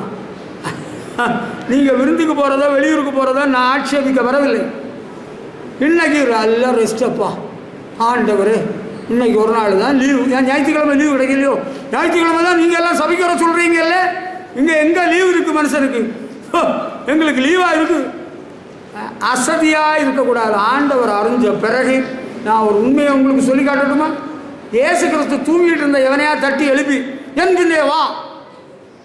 நீங்கள் விருந்துக்கு போகிறதா வெளியூருக்கு போகிறதா நான் ஆட்சேபிக்க வரவில்லை. இன்னைக்கு நல்லா ரெஸ்டப்பா. ஆண்டவரே இன்னைக்கு ஒரு நாள் தான் லீவு. ஏன் ஞாயிற்றுக்கிழமை லீவு கிடைக்கலையோ? ஞாயிற்றுக்கிழமை தான் நீங்கள் எல்லாம் சபைக்கு வர சொல்கிறீங்கல்ல. இங்கே எங்கே லீவு இருக்குது மனுஷனுக்கு? எங்களுக்கு லீவாக இருக்குது. அசதியாக இருக்கக்கூடாது. ஆண்டவர் அறிஞ்ச பிறகு நான் ஒரு உண்மையை உங்களுக்கு சொல்லி காட்டட்டுமா? இயேசு கிறிஸ்து தூங்கிட்டு இருந்த எவனையா தட்டி எழுப்பி என்கின்றே வா,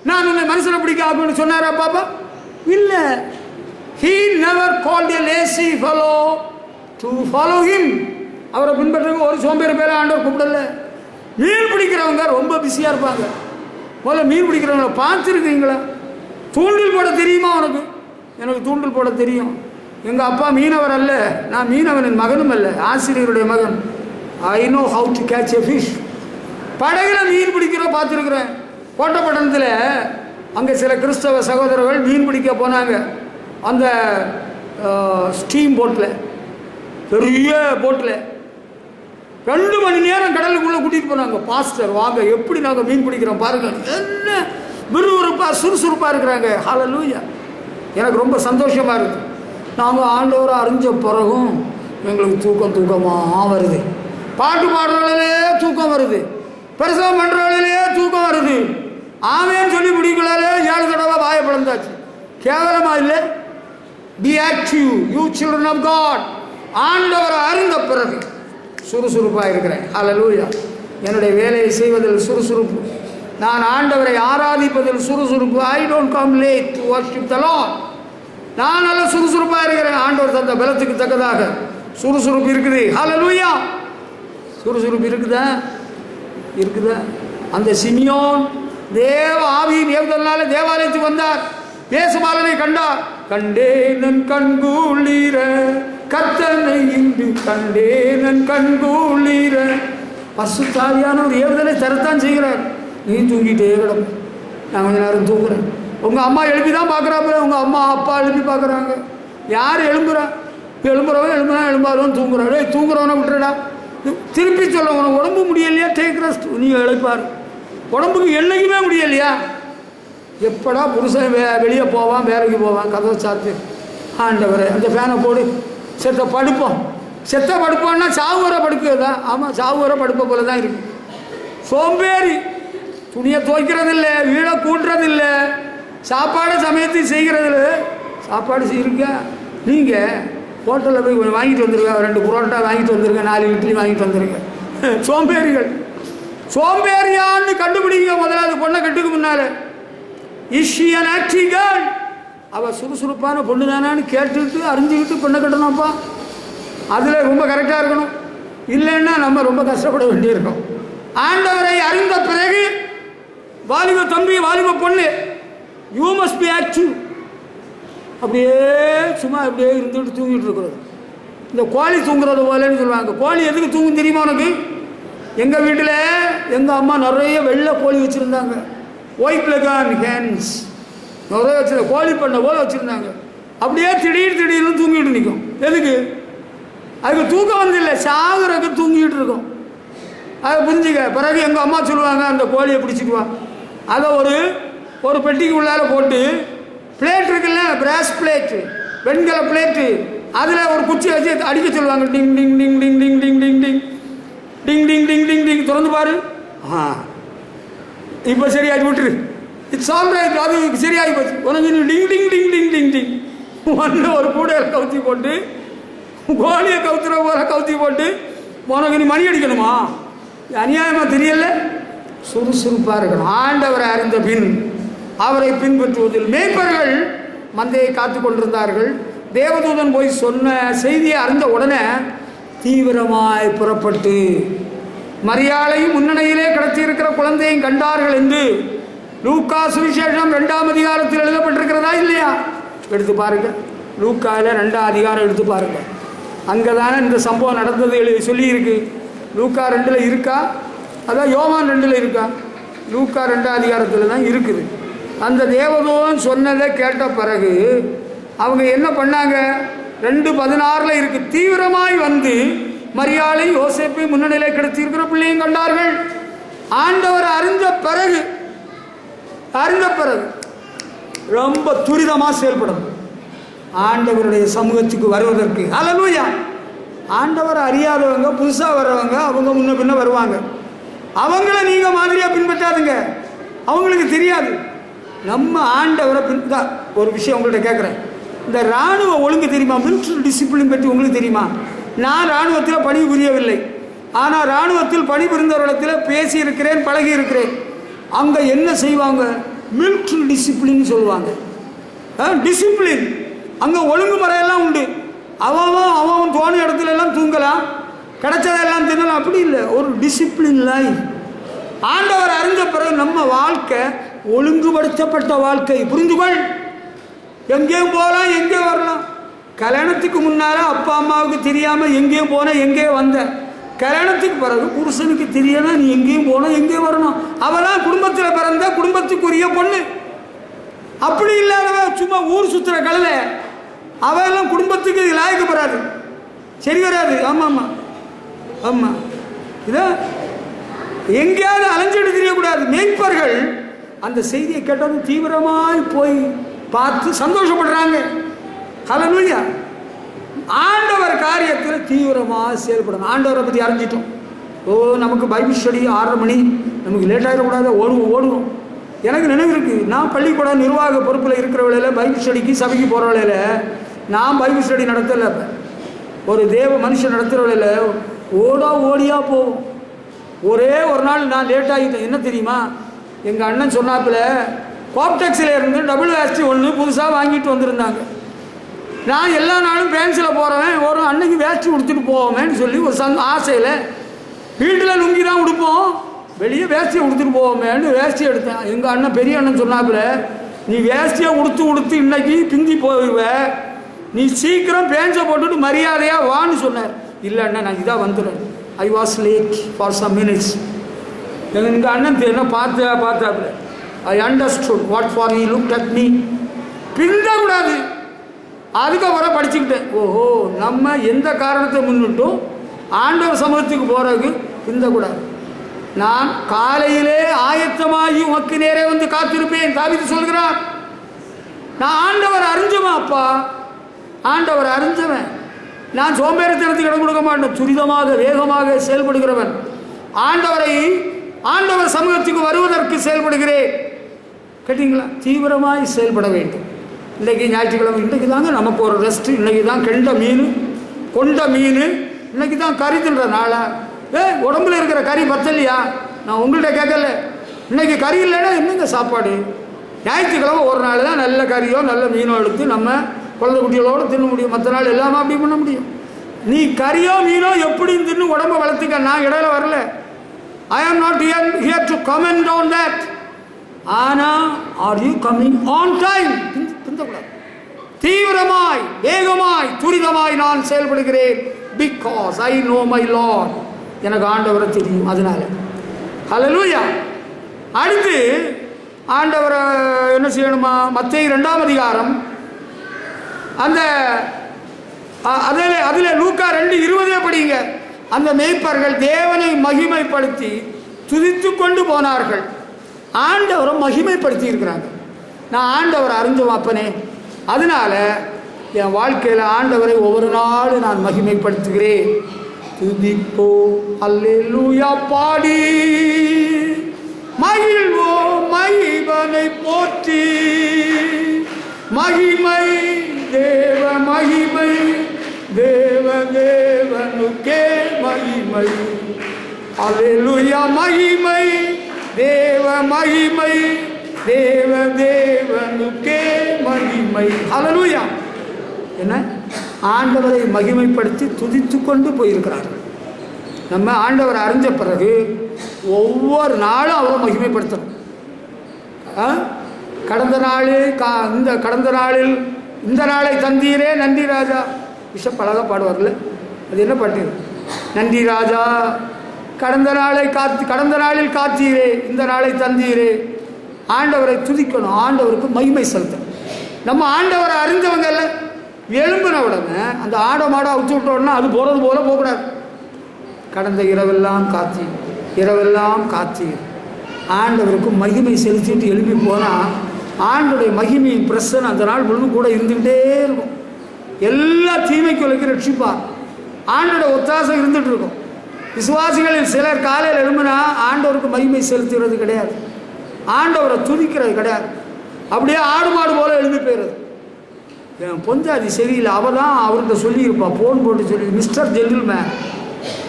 நான் உன்னை மனுஷனை பிடிக்க அப்படின்னு சொன்னாரா பாப்பா? இல்லை. He never called a lazy fellow to follow him. அவரை பின்பற்றுறவங்க ஒரு சோம்பேறி பேரை ஆண்டவர் கூப்பிடல. மீன் பிடிக்கிறவங்க ரொம்ப பிஸியாக இருப்பாங்க. முதல்ல மீன் பிடிக்கிறவங்கள பார்த்துருக்கீங்களா? தூண்டில் போட தெரியுமா உனக்கு? எனக்கு தூண்டில் போட தெரியும். எங்கள் அப்பா மீனவர் அல்ல, நான் மீனவனின் மகனும் அல்ல, ஆசிரியருடைய மகன். I know how to catch a fish. படகுல மீன் பிடிக்கிற பார்த்துருக்குறேன். கோட்டப்பட்டணத்தில் அங்கே சில கிறிஸ்தவ சகோதரர்கள் மீன் பிடிக்க போனாங்க. அந்த ஸ்டீம் போட்டில், பெரிய போட்டில் 2 மணி நேரம் கடலுக்குள்ளே கூட்டிகிட்டு போனாங்க. பாஸ்டர் வாங்க, எப்படி நாங்கள் மீன் பிடிக்கிறோம் பாருங்கள். என்ன விறுவிறுப்பாக சுறுசுறுப்பாக இருக்கிறாங்க. ஹல்லேலூயா. எனக்கு ரொம்ப சந்தோஷமாக இருக்குது. நாங்கள் ஆண்டவரை அறிஞ்ச பிறகும் எங்களுக்கு தூக்கமாக வருது. பாட்டு பாடுறவர்களே தூக்கம் வருது, பிரசவம் பண்ணுறவர்களே தூக்கம் வருது. ஆமேன்னு சொல்லி முடிக்கலாலே 7 தடவை வாயை பிளந்தாச்சு. கேவலமாக இல்லை? Be active you children of God. ஆண்டவரை அறிந்த பிறகு சுறுசுறுப்பாக இருக்கிறேன். ஹல்லேலூயா. என்னுடைய வேலையை செய்வதில் சுறுசுறுப்பு, நான் ஆண்டவரை ஆராதிப்பதில் சுறுசுறுப்பு. I don't come late to worship the Lord. நான் நல்ல சுறுசுறுப்பாக இருக்கிறேன். ஆண்டவர் தந்த பலத்துக்கு தக்கதாக சுறுசுறுப்பு இருக்குது. ஹல்லேலூயா, சுறுசுறுப்பு இருக்குதா? இருக்குதா? அந்த சிமியோன் தேவ ஆவியின் ஏவுதல்னால தேவாலயத்துக்கு வந்தார். தேசபாலனை கண்டார். கண்டேனன் கண்குளிர கர்த்தனை இன்று கண்டேனன் கண்குளிர. பசுத்தாவியான ஒரு ஏவுதலை தரத்தான் செய்கிறார். நீ தூங்கிட்டே கிடப்ப, நான் கொஞ்ச நேரம் தூங்குறேன். உங்கள் அம்மா எழுப்பி தான் பார்க்குறாப்புல. உங்கள் அம்மா அப்பா எழுப்பி பார்க்குறாங்க. யார் எழும்புறா? எழும்புறவன் எழும்புறான், எழும்பாதவன் தூங்குறான். தூங்குறவனை விட்டுறடா. திருப்பி சொல்ல, உனக்கு உடம்பு முடியலையா? Take rest. நீ எழுப்பார். உடம்புக்கு என்னைக்குமே முடியலையா? எப்படா புருஷன் வெளியே போவான், வேலைக்கு போவான், கதவை சாத்து. ஆண்டவரே அந்த ஃபேனை போடு, செத்த படுப்போம். செத்த படுப்போம்னா சாவு வர படுக்கிறதா? ஆமாம், சாவு வர படுப்ப போல தான் இருக்கு. சோம்பேறி. துணியை துவைக்கிறதில்ல, வீடை கூட்டுறதில்லை, சாப்பாடு சமயத்தை செய்கிறதில்ல. சாப்பாடு செய்யிருக்க நீங்கள் ஹோட்டலில் போய் கொஞ்சம் வாங்கிட்டு வந்துருங்க, 2 புரோட்டா வாங்கிட்டு வந்துருங்க, 4 இட்லி வாங்கிட்டு வந்துருங்க. சோம்பேறிகள். சோம்பேறியான்னு கண்டுபிடிங்க முதல்ல. பொண்ணை கட்டுக்கு முன்னால் இஷியன் ஆக்டிகள் அவள் சுறுசுறுப்பான பொண்ணு தானான்னு கேட்டுக்கிட்டு அறிஞ்சிக்கிட்டு பொண்ணை கட்டணும்ப்பா. அதில் ரொம்ப கரெக்டாக இருக்கணும். இல்லைன்னா நம்ம ரொம்ப கஷ்டப்பட வேண்டியிருக்கோம். ஆண்டவரை அறிந்த பிறகு வாலிப தம்பி, வாலிப பொண்ணு, யூ மஸ்ட் பி ஆக்டிவ். அப்படியே சும்மா அப்படியே இருந்துட்டு தூங்கிட்டு இருக்கிறது. இந்த கோழி தூங்குறது போலன்னு சொல்லுவாங்க. கோழி எதுக்கு தூங்கும் தெரியுமா உனக்கு? எங்கள் வீட்டில் எங்கள் அம்மா நிறைய வெள்ளை கோழி வச்சுருந்தாங்க. ஒயிட் லெகான் ஹேன்ஸ் நிறைய வச்சுருந்தாங்க. கோழி பண்ணை போல் வச்சுருந்தாங்க. அப்படியே திடீர்னு தூங்கிட்டு நிற்கும். எதுக்கு? அதுக்கு தூக்கம் வந்தில்லை, சாகுறதுக்கு தூங்கிட்டு இருக்கும். அதை புரிஞ்சுக்க. பிறகு எங்கள் அம்மா சொல்லுவாங்க, அந்த கோழியை பிடிச்சிட்டு வா, அதை ஒரு பெட்டிக்கு உள்ளார போட்டு, பிளேட் இருக்குல்ல, பிராஸ் பிளேட்டு, வெண்கல பிளேட்டு, அதில் ஒரு குச்சியை வச்சு அடிக்க சொல்லுவாங்க. டிங் டிங் டிங் டிங் டிங் டிங் டிங் டிங் டிங் டிங் டிங் டிங் டிங். திறந்து பாரு. இப்போ சரியாகி விட்டுரு. It's all right. அது சரியாகி போச்சு. உனக்கு டிங் டிங் டிங் டிங் டிங் டிங் ஒன்று ஒரு கூடையில் கவுத்தி போட்டு, கோழியை கவுத்துற போல கவுத்தி போட்டு, உனக்கு நீ மணி அடிக்கணுமா? அநியாயமாக தெரியல. சுறுசுறுப்பாக இருக்கணும். ஆண்டவரை அறிந்த பின் அவரை பின்பற்றுவதில் மேய்ப்பர்கள் மந்தையை காத்து கொண்டிருந்தார்கள். தேவதூதன் போய் சொன்ன செய்தியை அறிந்த உடனே தீவிரமாய் புறப்பட்டு மரியாளையும் முன்னணியிலே கிடத்தியிருக்கிற குழந்தையும் கண்டார்கள் என்று லூக்கா சுவிசேஷம் 2ஆம் அதிகாரத்தில் எழுதப்பட்டிருக்கிறதா இல்லையா? எடுத்து பாருங்க. லூக்காவில் 2ஆம் அதிகாரம் எடுத்து பாருங்க. அங்கே தானே இந்த சம்பவம் நடந்தது சொல்லியிருக்கு. லூக்கா 2ல் இருக்கா? அதான் யோவான் 2ல் இருக்கா? லூக்கா 2ஆம் அதிகாரத்தில் தான் இருக்குது. அந்த தேவதூதன் சொன்னதை கேட்ட பிறகு அவங்க என்ன பண்ணாங்க? 2:16 இருக்கு. தீவிரமாய் வந்து மரியாளை யோசேப்பை முன்னணியிலே கிடத்தியிருக்கிற பிள்ளையும் கண்டார்கள். ஆண்டவர் அறிந்த பிறகு ரொம்ப துரிதமாக செயல்படும். ஆண்டவருடைய சமூகத்துக்கு வருவதற்கு. ஹல்லேலூயா. ஆண்டவர் அறியாதவங்க, புதுசாக வர்றவங்க, அவங்க முன்ன பின்ன வருவாங்க. அவங்கள நீங்கள் மாதிரியாக பின்பற்றாதுங்க. அவங்களுக்கு தெரியாது. நம்ம ஆண்டவரை ஒரு விஷயம் உங்கள்கிட்ட கேட்குறேன். இந்த இராணுவ ஒழுங்கு தெரியுமா? மிலிட்ரி டிசிப்ளின் பற்றி உங்களுக்கு தெரியுமா? நான் இராணுவத்தில் பணி புரியவில்லை. ஆனால் இராணுவத்தில் பணிபுரிந்தவரிடத்தில் பேசியிருக்கிறேன், பழகி இருக்கிறேன். அங்கே என்ன செய்வாங்க? மிலிட்ரி டிசிப்ளின் சொல்லுவாங்க. டிசிப்ளின். அங்கே ஒழுங்குமுறையெல்லாம் உண்டு. அவன் தோணு இடத்துல எல்லாம் தூங்கலாம், கிடைச்சதெல்லாம் தின்னலாம். அப்படி இல்லை. ஒரு டிசிப்ளின் லைஃப். ஆண்டவர் அறிந்த பிறகு நம்ம வாழ்க்கை ஒழுங்குபடுத்தப்பட்ட வாழ்க்கை. புரிந்துகொள். எங்கேயும் போகலாம், எங்கேயும் வரலாம். கல்யாணத்துக்கு முன்னால் அப்பா அம்மாவுக்கு தெரியாமல் எங்கேயும் போன, எங்கேயும் வந்த. கல்யாணத்துக்கு பிறகு புருஷனுக்கு தெரியணும், நீ எங்கேயும் போனோம், எங்கேயும் வரணும். அவெல்லாம் குடும்பத்தில் பிறந்த குடும்பத்துக்குரிய பொண்ணு. அப்படி இல்லாதவ சும்மா ஊர் சுற்றுற கல்லை, அவெல்லாம் குடும்பத்துக்கு லாயக்கப்படாது, சரி வராது. ஆமாம் ஆமாம். இதான் எங்கேயாவது அலைஞ்சிட்டு தெரியக்கூடாது. மேய்ப்பர்கள் அந்த செய்தியை கேட்டதும் தீவிரமாய் போய் பார்த்து சந்தோஷப்படுறாங்க. ஹல்லேலூயா. ஆண்டவர் காரியத்தில் தீவிரமாக செயல்படணும். ஆண்டவரை பற்றி அறிஞ்சிட்டோம். நமக்கு பைபிள் ஸ்டடி 6:30 மணி, நமக்கு லேட் ஆகிடக்கூடாது, ஓடுவோம். எனக்கு நினைவு இருக்குது. நான் பள்ளிக்கூட நிர்வாக பொறுப்பில் இருக்கிற வேளையில், பைபிள் ஸ்டடிக்கு சபைக்கு போகிற வேளையில், நான் பைபிள் ஸ்டடி நடத்தலை. ஒரு தேவ மனுஷன் நடத்துகிற வேளையில் ஓடியாக போவோம். ஒரே ஒரு நாள் நான் லேட் ஆகிட்டேன். என்ன தெரியுமா? எங்கள் அண்ணன் சொன்னாப்புல கோப்டெக்ஸில் இருந்து WST1 புதுசாக வாங்கிட்டு வந்திருந்தாங்க. நான் எல்லா நாளும் பேன்ஸில் போகிறவன், ஒரு அன்னைக்கு வேஸ்ட்டு கொடுத்துட்டு போவோமேன்னு சொல்லி ஒரு ஆசையில் வீட்டில் லுங்கி தான் உடுப்போம், வெளியே வேஷ்டியை உடுத்துட்டு போவோமேன்னு வேஷ்டி எடுத்தேன். எங்கள் அண்ணன் பெரிய அண்ணன் சொன்னாப்புல, நீ வேஷ்டியை உடுத்து இன்னைக்கு பிந்தி போயிடுவ, நீ சீக்கிரம் பேஞ்சை போட்டுட்டு மரியாதையாக வான்னு சொன்னார். இல்லை அண்ணன் நான் இதாக வந்துடுறேன். I was late for some minutes. எங்கள் அண்ணன் என்ன பார்த்தாப்புல, I understood what for you look at me. பிந்தக்கூடாது. அதுக்கப்புறம் படிச்சுக்கிட்டேன், ஓஹோ நம்ம எந்த காரணத்தை முன்னிட்டும் ஆண்டவர் சமூகத்துக்கு போகிறதுக்கு பிந்தக்கூடாது. நான் காலையிலே ஆயத்தமாகி உனக்கு நேரே வந்து காத்திருப்பேன் தாவீது சொல்கிறார். நான் ஆண்டவர் அறிஞ்சவன் அப்பா, ஆண்டவர் அறிஞ்சவன். நான் சோம்பேறித்தனத்துக்கு இடம் கொடுக்க மாட்டேன், துரிதமாக வேகமாக செயல்படுகிறவன். ஆண்டவர் சமூகத்துக்கு வருவதற்கு செயல்படுகிறேன். கேட்டீங்களா? தீவிரமாய் செயல்பட வேண்டும். இன்றைக்கி ஞாயிற்றுக்கிழமை, இன்றைக்கு தாங்க நமக்கு ஒரு ரெஸ்ட்டு. இன்றைக்கி தான் கொண்ட மீன் இன்றைக்கி தான் கறி தின்ற நாளா? உடம்புல இருக்கிற கறி பத்தலையா? நான் உங்கள்கிட்ட கேட்கல. இன்றைக்கி கறி இல்லைன்னா என்னங்க சாப்பாடு? ஞாயிற்றுக்கிழமை ஒரு நாள் தான் நல்ல கறியோ நல்ல மீனோ எடுத்து நம்ம குழந்தை குட்டிகளோடு தின்ன முடியும். மற்ற நாள் எல்லாமே அப்படி பண்ண முடியும். நீ கறியோ மீனோ எப்படின்னு தின்னு உடம்பை வளர்த்துக்க. நான் இடையில வரல. I am not here to comment on that. ஆனால் are you coming on time? பிந்தக்கூடாது. தீவிரமாய் வேகமாய் துரிதமாய் நான் செயல்படுகிறேன். Because I know my lord. எனக்கு ஆண்டவரை தெரியும். அதனால ஹல்லேலூயா. அடுத்து ஆண்டவரை என்ன செய்யணுமா? மத்தேயு 2ஆம் அதிகாரம் அதில் லூக்கா 2:20 படிங்க. அந்த மேய்ப்பர்கள் தேவனை மகிமைப்படுத்தி துதித்து கொண்டு போனார்கள். ஆண்டவரை மகிமைப்படுத்தி இருக்கிறாங்க. நான் ஆண்டவரை அறிஞ்சோம் அப்பனே. அதனால என் வாழ்க்கையில் ஆண்டவரை ஒவ்வொரு நாளும் நான் மகிமைப்படுத்துகிறேன். துதிப்போ அல்லேலூயா பாடி மகிழ்வோ மகிமனை போற்றி. மகிமை தேவ மகிமை, தேவ தேவனுக்கே மகிமை. அல்லேலூயா. மகிமை தேவ மகிமை, தேவ தேவனுக்கே மகிமை. ஹல்லேலூயா. என்ன? ஆண்டவரை மகிமைப்படுத்தி துதித்து கொண்டு போயிருக்கிறார்கள். நம்ம ஆண்டவரை அறிஞ்ச பிறகு ஒவ்வொரு நாளும் அவரை மகிமைப்படுத்தணும். கடந்த நாளில் இந்த நாளை தந்தீரே நன்றி ராஜா. பிஷப் அழகாக பாடுவார்கள். அது என்ன பாட்டு? நன்றி ராஜா, கடந்த நாளில் காத்தீரே, இந்த நாளை தந்தீரே. ஆண்டவரை துதிக்கணும், ஆண்டவருக்கு மகிமை செலுத்தணும். நம்ம ஆண்டவரை அறிஞ்சவங்க இல்லை, எலும்பின உடனே அந்த ஆடை மாடை அவுத்து விட்டோன்னா அது போகிறது போல போகக்கூடாது. கடந்த இரவெல்லாம் காத்தி ஆண்டவருக்கு மகிமை செலுத்திட்டு எழுப்பி போனால் ஆண்டோடைய மகிமையின் பிரசனை அந்த நாள் முழுவதும் கூட இருந்துக்கிட்டே இருக்கும். எல்லா தீமைக்கு விலக்கி ரட்சிப்பார். ஆண்டோட ஒத்தாசை இருந்துகிட்டு இருக்கும். விசுவாசிகளில் சிலர் காலையில் எழும்பினா ஆண்டவருக்கு மகிமை செலுத்துகிறது கிடையாது, ஆண்டவரை துதிக்கிறது கிடையாது. அப்படியே ஆடு மாடு போல எழுதி போயிடுறது. என் பொஞ்சாதி சரியில்லை, அவள் தான் அவர்கிட்ட சொல்லியிருப்பா, ஃபோன் போட்டு சொல்லி, மிஸ்டர் ஜென்டில்மேன்,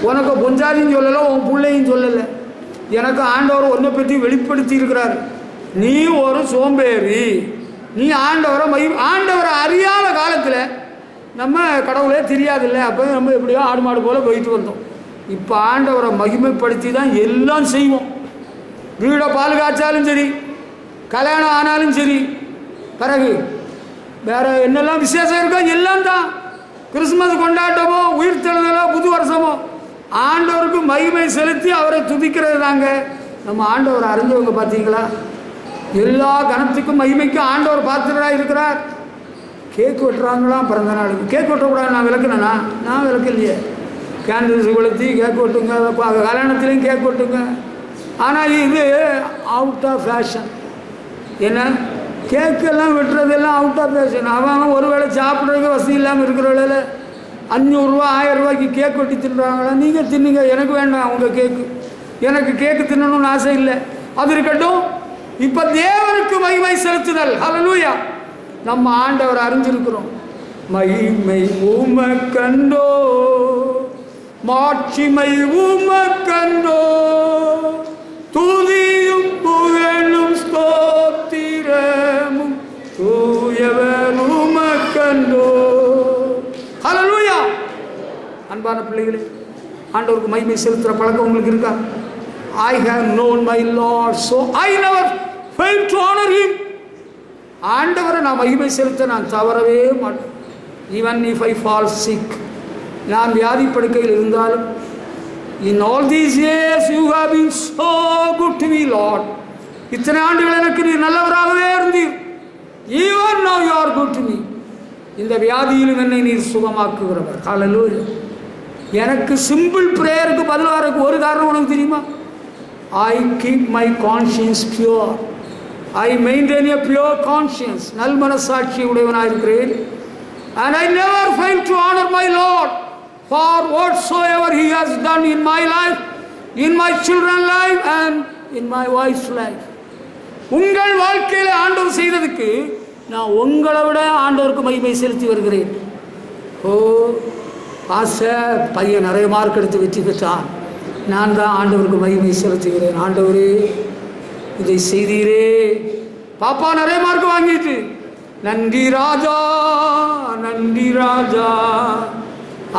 உனக்கு பொஞ்சாதின்னு சொல்லலை, உன் பிள்ளையும் சொல்லலை, எனக்கு ஆண்டவர் ஒன்றை பற்றி வெளிப்படுத்தி இருக்கிறார். நீ ஒரு சோம்பேறி, நீ ஆண்டவரை அறியாத காலத்தில் நம்ம கடவுளே தெரியாதில்லை. அப்போ நம்ம எப்படியோ ஆடு மாடு போல் போயிட்டு வந்தோம். இப்போ ஆண்டவரை மகிமைப்படுத்தி தான் எல்லாம் செய்வோம். வீடை பால் காய்ச்சாலும் சரி, கல்யாணம் ஆனாலும் சரி, பிறகு வேறு என்னெல்லாம் விசேஷம் இருக்கோ எல்லாம் தான். கிறிஸ்மஸ் கொண்டாட்டமோ உயிர்த்தெழுதலோ புது வருஷமோ ஆண்டவருக்கு மகிமை செலுத்தி அவரை துதிக்கிறது தாங்க. நம்ம ஆண்டவரை அறிஞ்சவங்க பார்த்தீங்களா? எல்லா கணத்துக்கும் மகிமைக்கும் ஆண்டவர் பார்த்துடா இருக்கிறார். கேக்கு வெட்டுறாங்களாம் பிறந்த நாளுக்கு. கேக் வெட்டக்கூடாது நான் விளக்குனேண்ணா? நான் விளக்கு இல்லையே. கேண்டில்ஸ் கொளுத்தி கேக் வெட்டுங்க, கல்யாணத்துலேயும் கேக் வெட்டுங்க. ஆனால் இது அவுட் ஆஃப் ஃபேஷன். என்ன கேக்கெல்லாம் வெட்டுறதெல்லாம் அவுட் ஆஃப் ஃபேஷன். அவன் ஒரு வேளை சாப்பிட்றதுக்கு வசதி இல்லாமல் இருக்கிற வேளையில் 500 ரூபா 1000 ரூபாய்க்கு கேக் வெட்டி தின்றாங்களா? நீங்கள் தின்னுங்க, எனக்கு வேண்டாம் உங்கள் கேக்கு. எனக்கு கேக்கு தின்னணும்னு ஆசை இல்லை. அது இருக்கட்டும். இப்போ தேவனுக்கு மகிமை செலுத்துதல். ஹல்லேலூயா. நம்ம ஆண்டவர் அறிஞ்சிருக்கிறோம். மகிமை உமக்கண்டோ, மாட்சிமை உமக்கண்டோ, துதியும் புகழும் ஸ்தோத்திரமும் தூயவர் உமக்கண்டோ. ஹல்லேலூயா. அன்பான பிள்ளைகளே, ஆண்டவருக்கு மகிமை செலுத்துகிற பழக்கம் உங்களுக்கு இருக்கா? I have known my Lord, so I never failed to honor him. ஆண்டவரை நான் மகிமை செலுத்த நான் தவறவே மாட்டேன். Even if I fall sick, நான் வியாதி படுக்கையில் இருந்தாலும், in all these years you have been so good to me, Lord. இத்தனை ஆண்டுகள் எனக்கு நீ நல்லவராகவே இருந்தீர். Even now you are good to me. இந்த வியாதியிலும் என்னை நீர் சுகமாக்குகிறவர். ஹல்லேலூயா. எனக்கு சிம்பிள் பிரேயருக்கு பதிலாக ஒரு காரணம் உனக்கு தெரியுமா? I keep my conscience pure. I maintain a pure conscience. நல் மனசாட்சி உடையவனாக இருக்கிறேன். And I never fail to honor my Lord for whatsoever he has done in my life, in my children's life and in my wife's life. உங்கள் வாழ்க்கையில் ஆண்டவர் செய்ததுக்கு நான் உங்களை விட ஆண்டவருக்கு மகிமை செலுத்தி வருகிறேன். ஓ ஆசை, பையன் நிறைய மார்க் எடுத்து வெற்றி பெற்றான், நான் தான் ஆண்டவருக்கு மகிமை செலுத்துகிறேன். ஆண்டவரே இதை செய்தீரே. பாப்பா நிறைய மார்க் வாங்கிட்டு, நன்றி ராஜா, நன்றி ராஜா.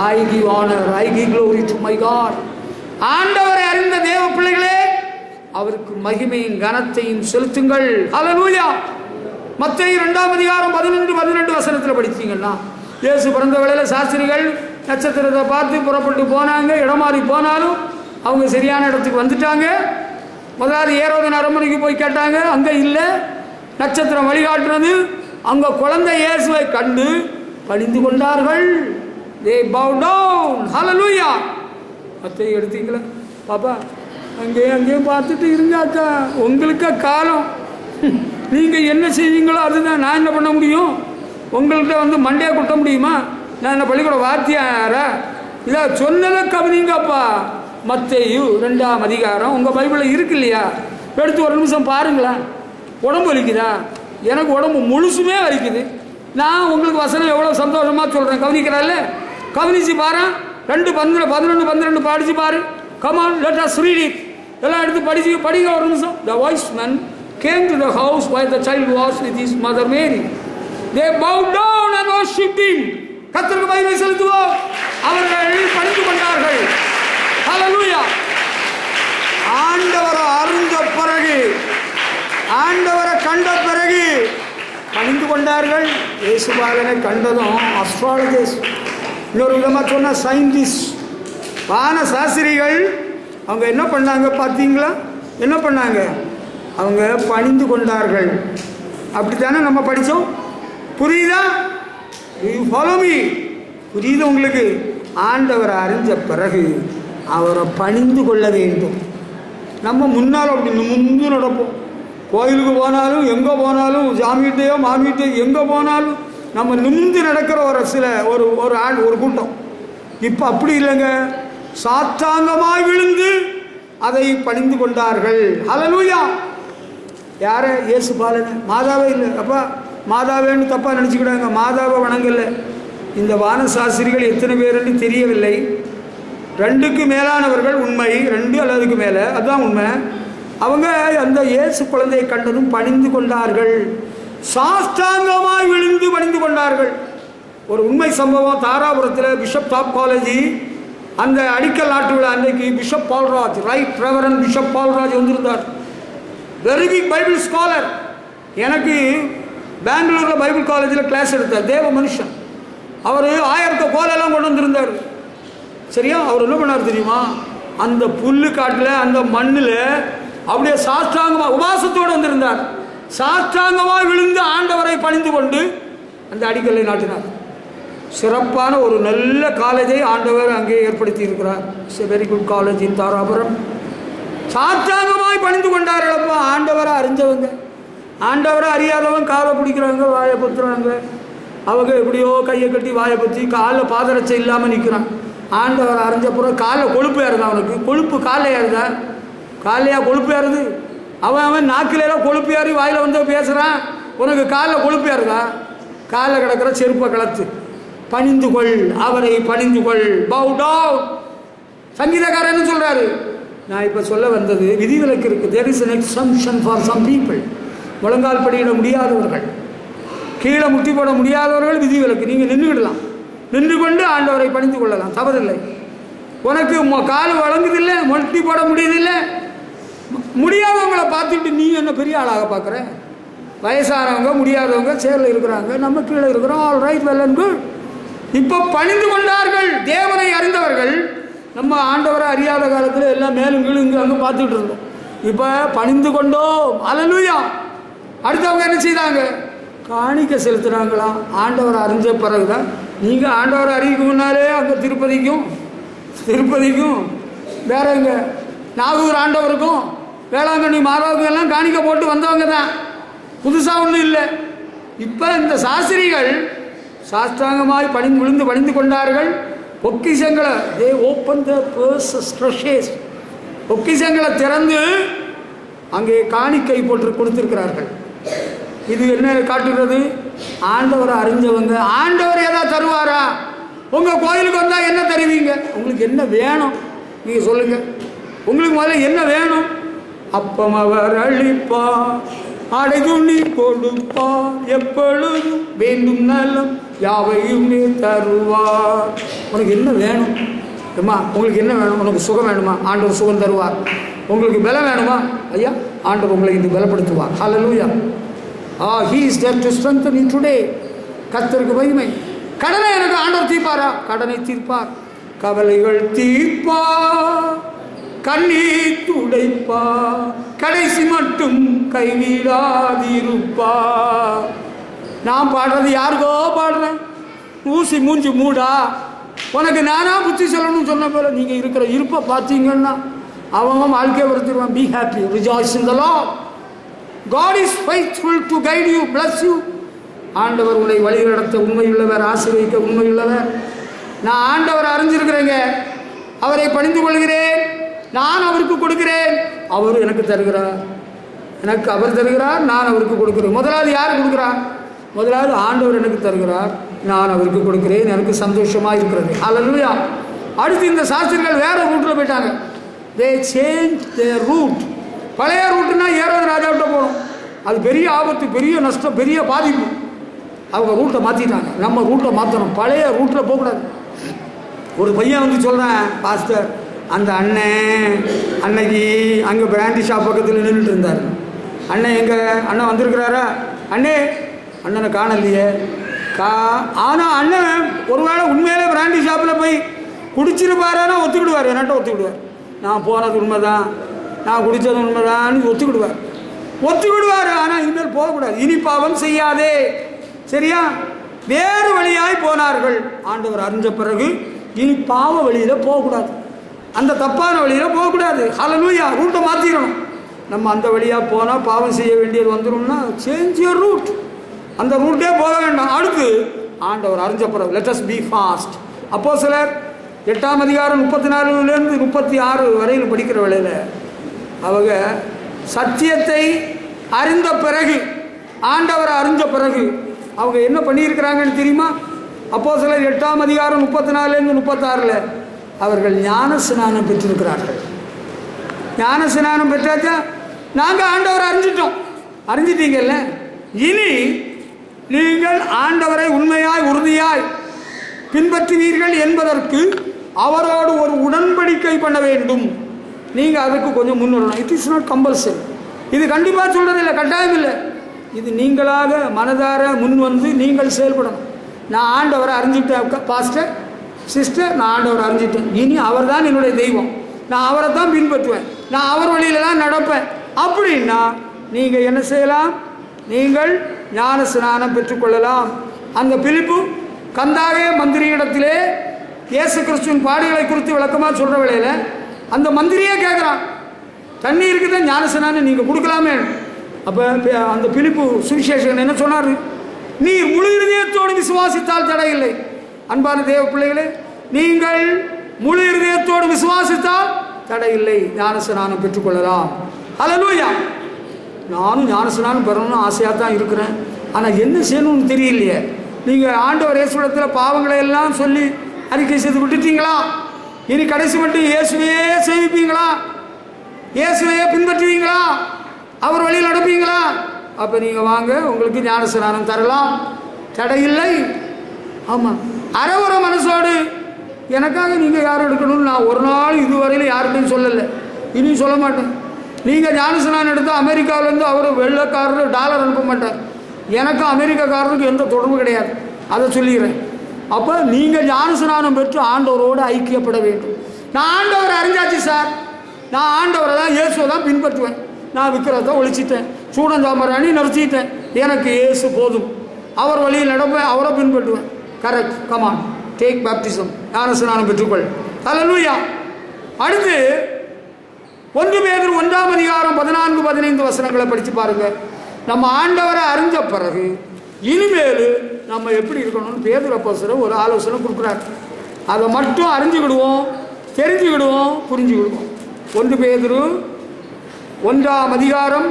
I give honor, I give glory to my God. ஆண்டவரை அறிந்த தேவ பிள்ளைகளே, அவருக்கு மகிமையும் கனத்தையும் செலுத்துங்கள். ஹல்லேலூயா. மத்தேயு 2ஆம் அதிகாரம் 11 வசனத்தில் படிச்சீங்கன்னா, இயேசு பிறந்த வேளையில் சாஸ்திரிகள் நட்சத்திரத்தை பார்த்து புறப்பட்டு போனாங்க. இடமாறி போனாலும் அவங்க சரியான இடத்துக்கு வந்துட்டாங்க. முதலாவது ஏரோதின் அரண்மனைக்கு போய் கேட்டாங்க, அங்கே இல்லை. நட்சத்திரம் வழிகாட்டுறது. அங்கே குழந்தை இயேசுவை கண்டு பணிந்து கொண்டார்கள். They bowed down. Hallelujah. மத்தேயு எடுத்தீங்களா பாப்பா? அங்கேயும் பார்த்துட்டு இருங்க அக்கா, உங்களுக்கு காலம். நீங்கள் என்ன செய்வீங்களோ அதுதான். நான் என்ன பண்ண முடியும்? உங்கள்கிட்ட வந்து மண்டையை குட்ட முடியுமா? நான் என்ன பள்ளிக்கூட வாத்தியாரா? இல்லை, சொன்னதை கவனிங்கப்பா. மத்தேயு 2ஆம் அதிகாரம் உங்கள் பைபிளில் இருக்கு இல்லையா? எடுத்து ஒரு நிமிஷம் பாருங்களேன். உடம்பு வலிக்குதா? எனக்கு உடம்பு முழுசுமே வலிக்குது. நான் உங்களுக்கு வசனம் எவ்வளோ சந்தோஷமாக சொல்கிறேன், கவனிக்கிறாள்ல? கவனிச்சு பாரு. 2:11 படிச்சு பாரு. Come on, let us read it. எல்லாம் எடுத்து படிக்க ஒரு நிமிஷம். The wise men came to the house where the child was with his mother Mary. They bowed down and worshipped him. கர்த்தருக்கு மகிமை செலுத்துவோம். அவர்கள் பணிந்து கொண்டார்கள். ஹல்லேலூயா. ஆண்டவரை அறிந்த பிறகு, ஆண்டவரை கண்ட பிறகு பணிந்து கொண்டார்கள். இயேசுபாலனை கண்டதும் அஸ்ட்ராலஜிஸ்ட், இன்னொரு விதமாக சொன்ன சயின்டிஸ்ட், வான சாஸ்திரிகள், அவங்க என்ன பண்ணாங்க பார்த்தீங்களா? என்ன பண்ணாங்க? அவங்க பணிந்து கொண்டார்கள். அப்படித்தானே நம்ம படித்தோம். புரியுதா? You follow me? புரியுது உங்களுக்கு? ஆண்டவரை அறிஞ்ச பிறகு அவரை பணிந்து கொள்ள வேண்டும். நம்ம முன்னால் அப்படி நிமிர்ந்து நடப்போம். கோயிலுக்கு போனாலும், எங்கே போனாலும், சாமிகிட்டையோ மாமிகிட்டையோ எங்கே போனாலும் நம்ம நிமிர்ந்து நடக்கிற ஒரு கூட்டம். இப்போ அப்படி இல்லைங்க. சாத்தாங்கமாய் விழுந்து அதை பணிந்து கொண்டார்கள். ஹல்லேலூயா. யாரை? இயேசு பாலனை. மாதாவே இல்லை. அப்பா மாதாவேன்னு தப்பாக நினச்சிக்கிட்டாங்க. மாதாவை வணங்கல. இந்த வானசாஸ்திரிகள் எத்தனை பேருன்னு தெரியவில்லை. 2க்கு மேலானவர்கள் உண்மை, 2 அல்லது அதுக்கு மேலே, அதுதான் உண்மை. அவங்க அந்த இயேசு குழந்தையை கண்டதும் பணிந்து கொண்டார்கள். சாஷ்டாங்கமாய் விழுந்து பணிந்து கொண்டார்கள். ஒரு உண்மை சம்பவம். தாராபுரத்தில் பிஷப் டாப் காலேஜி அந்த அடிக்கல் நாட்டு விழா அன்றைக்கு bishop Paulraj, right reverend bishop Paulraj வந்திருந்தார். Very big Bible scholar. எனக்கு பெங்களூரில் பைபிள் காலேஜில் கிளாஸ் எடுத்தார். தேவ மனுஷன். அவர் 1000 கோலெல்லாம் கொண்டு வந்திருந்தார். சரியா? அவர் என்ன பண்ணார் தெரியுமா? அந்த புல்லு காட்டில், அந்த மண்ணில் அப்படியே சாஷ்டாங்கமாக உபாசத்தோடு வந்திருந்தார். சாஷ்டாங்கமாக விழுந்து ஆண்டவரை பணிந்து கொண்டு அந்த அடிக்கல்லை நாட்டினார். சிறப்பான ஒரு நல்ல காலேஜை ஆண்டவர் அங்கே ஏற்படுத்தி இருக்கிறார். It's a very good college in Dharapuram. சாஷ்டாங்கமாய் பணிந்து கொண்டார்களப்பா. ஆண்டவரை அறிஞ்சவங்க. ஆண்டவரை அறியாதவங்க காலை பிடிக்கிறாங்க, வாயை பத்துறாங்க. அவங்க எப்படியோ கையை கட்டி வாயை பற்றி காலில் பாதரட்சை இல்லாமல் நிற்கிறான். ஆண்டவரை அறிஞ்சப்புறம் காலில் கொழுப்பு ஏறுதான். அவனுக்கு கொழுப்பு காலையாக ஏறுதா? காலையா கொழுப்பு ஏறுது? அவன் நாக்கிலாம் கொழுப்பு ஏறி வாயில் வந்து பேசுகிறான். உனக்கு காலில் கொழுப்பு ஏறுதா? காலில் கிடக்கிற செருப்பை கலத்து பணிந்து கொள், அவரை பணிந்து கொள். Bow down. சங்கீதக்காரர் என்ன சொல்கிறாரு? நான் இப்போ சொல்ல வந்தது விதிவிலக்கு இருக்குது. There is an exemption for some people. முழங்கால் படியிட முடியாதவர்கள், கீழே முட்டி போட முடியாதவர்கள் விதிவிலக்கு. நீங்கள் நின்றுக்கிடலாம். நின்று கொண்டு ஆண்டவரை பணிந்து கொள்ளலாம், தவறில்லை. உனக்கு கால் வழங்குதில்லை, மொட்டி போட முடியுதில்லை. முடியாதவங்களை பார்த்துட்டு நீ என்ன பெரிய ஆளாக பார்க்குற? வயசானவங்க முடியாதவங்க சேரில் இருக்கிறாங்க, நம்ம கீழே இருக்கிறோம். All right, well and good. இப்போ பணிந்து கொண்டார்கள். தேவனை அறிந்தவர்கள். நம்ம ஆண்டவரை அறியாத காலத்தில் எல்லாம் மேலும் கீழும் இங்கே அங்கே பார்த்துட்டு இருந்தோம். இப்போ பணிந்து கொண்டோம். அல்லேலூயா. அடுத்தவங்க என்ன செய்தாங்க? காணிக்கை செலுத்துகிறாங்களாம். ஆண்டவரை அறிஞ்ச பிறகுதான். நீங்கள் ஆண்டவரை அறிவிக்க முன்னாலே அங்கே திருப்பதிக்கும் வேற எங்கே நாகூர் ஆண்டவருக்கும் வேளாங்கண்ணி மாதாவுக்கும் எல்லாம் காணிக்கை போட்டு வந்தவங்க தான். புதுசாக ஒன்றும் இல்லை. இப்போ இந்த சாஸ்திரிகள் சாஸ்திராங்கமாய் விழுந்து பணிந்து கொண்டார்கள். பொக்கிஷங்களை பொக்கிஷங்களை திறந்து அங்கே காணிக்கை போட்டு கொடுத்திருக்கிறார்கள். இது என்ன காட்டுகிறது? ஆண்டவரை அறிஞ்சவங்க. ஆண்டவர் ஏதாவது தருவாரா? உங்கள் கோயிலுக்கு வந்தால் என்ன தருவீங்க? உங்களுக்கு என்ன வேணும் நீங்கள் சொல்லுங்கள். உங்களுக்கு முதல்ல என்ன வேணும்? அப்பம் அவர் அளிப்பா, அடை துணி கொடுப்பா, எப்பொழுதும் வேண்டும் நலம் யாவையுமே தருவார். உனக்கு என்ன வேணும்? அம்மா உங்களுக்கு என்ன வேணும்? உனக்கு சுகம் வேணுமா? ஆண்டவர் சுகம் தருவார். உங்களுக்கு பலம் வேணுமா? ஐயா ஆண்டவர் உங்களை இது பலப்படுத்துவார். ஹல்லேலூயா. He is there to strengthen you today. கர்த்தருக்கு மகிமை. கடனை எனக்கு ஆண்டவர் தீர்ப்பாரா? கடனை தீர்ப்பார். கவலைகள் தீர்ப்பார், கண்ணீர் துடைப்பார், கடைசி மட்டும் கைவிடாதிருப்பார். நான் பாடுறது யாருக்கோ பாடுறேன். ஊசி மூஞ்சி மூடா, உனக்கு நானா புத்தி சொல்லணும்னு சொன்ன போல நீங்கள் இருக்கிற இருப்பை பார்த்தீங்கன்னா அவன் வாழ்க்கையை வருத்திடுவான். Be happy, rejoice in the lord. God is faithful to guide you, bless you. ஆண்டவர் உன்னை வழி நடத்த உண்மையுள்ளவர், ஆசீர்வதிக்க உண்மையுள்ளவர். நான் ஆண்டவர் அறிஞ்சிருக்கிறேங்க. அவரை பணிந்து கொள்கிறேன். நான் அவருக்கு கொடுக்கிறேன், அவர் எனக்கு தருகிறார். எனக்கு அவர் தருகிறார், நான் அவருக்கு கொடுக்கிறேன். முதலாவது யார் கொடுக்குறார்? முதலாவது ஆண்டவர் எனக்கு தருகிறார், நான் அவருக்கு கொடுக்கிறேன். எனக்கு சந்தோஷமாக இருக்கிறது. ஹல்லேலூயா. அடுத்து இந்த சாஸ்திரிகள் வேற ரூட்டில் போயிட்டாங்க. They changed their route. பழைய ரூட்டுனா ஏரோது ராஜாவிட்ட போகணும். அது பெரிய ஆபத்து, பெரிய நஷ்டம், பெரிய பாதிப்பு. அவங்க ரூட்டை மாற்றிட்டாங்க. நம்ம ரூட்டை மாற்றணும். பழைய ரூட்டில் போகக்கூடாது. ஒரு பையன் வந்து சொல்கிறேன், பாஸ்டர் அந்த அன்னைக்கு அங்கே பிராண்டி ஷாப் பக்கத்தில் நின்றுட்டு இருந்தார். அண்ணன் அண்ணன் வந்திருக்கிறாரா? அண்ணனை காணலையே. ஆனால் அண்ணன் ஒருவேளை உண்மையிலே பிராண்டி ஷாப்பில் போய் குடிச்சிருப்பாரானா ஒத்துக்கிடுவார். என்கிட்ட ஒத்துக்கிடுவார். நான் போனது உண்மைதான், நான் குடித்தது உண்மைதான்னு ஒத்துக்கிடுவார். ஆனால் இனிமேல் போகக்கூடாது. இனி பாவம் செய்யாதே. சரியா? வேறு வழியாய் போனார்கள். ஆண்டவர் அறிஞ்ச பிறகு இனி பாவ வழியில் போகக்கூடாது, அந்த தப்பான வழியில் போகக்கூடாது. ஹல்லேலூயா. ரூட்டை மாற்றிடணும். நம்ம அந்த வழியாக போனால் பாவம் செய்ய வேண்டியது வந்துடும்னா சேஞ்ச் யுவர் ரூட். அந்த ரூட்டே போக வேண்டாம். அடுத்து ஆண்டவர் அறிஞ்ச பிறகு லெட் அஸ் பி ஃபாஸ்ட். அப்போஸ்தலர் 8ஆம் அதிகாரம் 34லேருந்து 36 வரையில் படிக்கிற வேளையில் அவங்க சத்தியத்தை அறிந்த பிறகு, ஆண்டவரை அறிஞ்ச பிறகு அவங்க என்ன பண்ணியிருக்கிறாங்கன்னு தெரியுமா? அப்போஸ்தலர் 8ஆம் அதிகாரம் 34லேருந்து 36 அவர்கள் ஞான ஸ்நானம் பெற்றிருக்கிறார்கள். ஞான ஸ்நானம் பெற்றாச்சா? நாங்கள் ஆண்டவரை அறிஞ்சிட்டீங்கல்ல. இனி நீங்கள் ஆண்டவரை உண்மையாய் உறுதியாய் பின்பற்றுவீர்கள் என்பதற்கு அவரோடு ஒரு உடன்படிக்கை பண்ண வேண்டும். நீங்கள் அதுக்கு கொஞ்சம் முன்வரணும். It is not compulsory. இது கண்டிப்பாக சொல்கிறதில்லை, கட்டாயம் இல்லை. இது நீங்களாக மனதார முன் வந்து நீங்கள் செயல்படணும். நான் ஆண்டவரை அறிஞ்சிட்டேன் பாஸ்டர், சிஸ்டர், நான் ஆண்டவரை அறிஞ்சிட்டேன். இனி அவர் தான் என்னுடைய தெய்வம், நான் அவரை தான் பின்பற்றுவேன், நான் அவர் வழியில் தான் நடப்பேன் அப்படின்னா நீங்கள் என்ன செய்யலாம்? நீங்கள் ஞான ஸ்நானம் பெற்றுக்கொள்ளலாம். அந்த பிலிப்பு கந்தாவே மந்திரியிடத்திலே இயேசு கிறிஸ்துவின் பாடுகளை குறித்து விளக்கமாக சொல்கிற வேளையில் அந்த மந்திரியே கேட்குறான், தண்ணி இருக்குதா ஞான ஸ்நானம் நீங்கள் கொடுக்கலாமே. அப்போ அந்த பிலிப்பு சுவிசேஷகன் என்ன சொன்னார்? நீர் முழு இருதயத்தோடு விசுவாசித்தால் தடையில்லை. அன்பான தேவ பிள்ளைகளே, நீங்கள் முழு இருதயத்தோடு விசுவாசித்தால் தடையில்லை, ஞான ஸ்நானம் பெற்றுக்கொள்ளலாம். ஹல்லேலூயா. நானும் ஞான ஸ்நானம் பெறணும்னு ஆசையாக தான் இருக்கிறேன். ஆனால் என்ன செய்யணும்னு தெரியலையே. நீங்கள் ஆண்டவர் இயேசுவிடத்தில் பாவங்களை எல்லாம் சொல்லி அறிக்கை செய்து விட்டுட்டீங்களா? இனி கடைசி மட்டும் இயேசுவையே சேவிப்பீங்களா? இயேசுவையே பின்பற்றுவீங்களா? அவர் வழியில் நடப்பீங்களா? அப்போ நீங்கள் வாங்க, உங்களுக்கு ஞான ஸ்நானம் தரலாம், தடையில்லை. ஆமாம், அறவர மனசோடு எனக்காக நீங்கள் யார் எடுக்கணும்னு நான் ஒரு நாள் இதுவரையில் யார்கிட்டையும் சொல்லலை, இனி சொல்ல மாட்டேன். நீங்கள் ஞானஸ்நானம் எடுத்தால் அமெரிக்காவிலேருந்து அவர் வெள்ளைக்காரர் டாலர் அனுப்ப மாட்டார். எனக்கும் அமெரிக்காக்காரருக்கு எந்த தொடர்பு கிடையாது, அதை சொல்லிடுறேன். அப்போ நீங்கள் ஞானஸ்நானம் பெற்று ஆண்டவரோடு ஐக்கியப்பட வேண்டும். நான் ஆண்டவரை அறிஞ்சாச்சு சார், நான் ஆண்டவரை தான் இயேசுவை தான் பின்பற்றுவேன். நான் விற்கிறத ஒழிச்சிட்டேன், சூடஞ்சாமராணி நிறுத்திட்டேன், எனக்கு இயேசு போதும், அவர் வழியில் நடப்பேன், அவரை பின்பற்றுவேன். கரெக்ட், கமான், டேக் பேப்டிசம், ஞானஸ்நானம் பெற்றுக்கொள். அல்லேலூயா. அடுத்து 1 பேதுரு 1ஆம் அதிகாரம் 14-15 வசனங்களை படித்து பாருங்க. நம்ம ஆண்டவரை அறிஞ்ச பிறகு இனிமேல் நம்ம எப்படி இருக்கணும்னு பேதுரு அப்போஸ்தலர் ஒரு ஆலோசனை கொடுக்குறாரு. அதை மட்டும் அறிஞ்சுக்கிடுவோம், தெரிஞ்சுக்கிடுவோம், புரிஞ்சுக்கிடுவோம். 1 பேதுரு 1ஆம் அதிகாரம்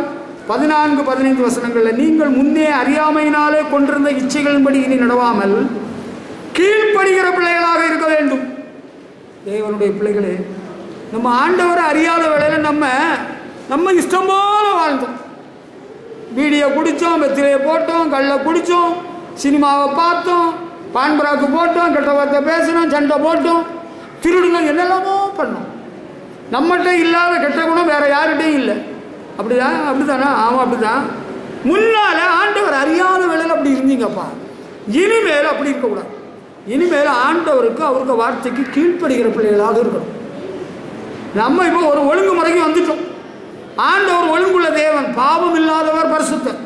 14-15 வசனங்களில், நீங்கள் முன்னே அறியாமையினாலே கொண்டிருந்த இச்சைகளின்படி இனி நடவாமல் கீழ்ப்படுகிற பிள்ளைகளாக இருக்க வேண்டும். தேவனுடைய பிள்ளைகளே, நம்ம ஆண்டவரை அறியாத வேளையில் நம்ம இஷ்டம் போல வாழ்ந்தோம். பீடியை குடித்தோம், வெத்திலையை போட்டோம், கல்லை குடித்தோம், சினிமாவை பார்த்தோம், பான்பராக்கு போட்டோம், கெட்ட வார்த்தை பேசினோம், சண்டை போட்டோம், திருடுனோம், என்னெல்லாமோ பண்ணோம். நம்மகிட்ட இல்லாத கெட்ட குணம் வேற யார்கிட்டையும் இல்லை. அப்படிதான், அப்படித்தானே? ஆமாம், அப்படிதான். முன்னால ஆண்டவர் அறியாத வேளையில் அப்படி இருந்தீங்கப்பா. இனிமேல் அப்படி இருக்கக்கூடாது. இனிமேல் ஆண்டவருக்கு அவருக்கு வார்த்தைக்கு கீழ்ப்படுகிற பிள்ளைகளாக இருக்கணும். நம்ம இப்போ ஒரு ஒழுங்குமுறைக்கு வந்துட்டோம். ஆண்டவர் ஒழுங்குள்ள தேவன், பாவம் இல்லாதவர், பரிசுத்தர்.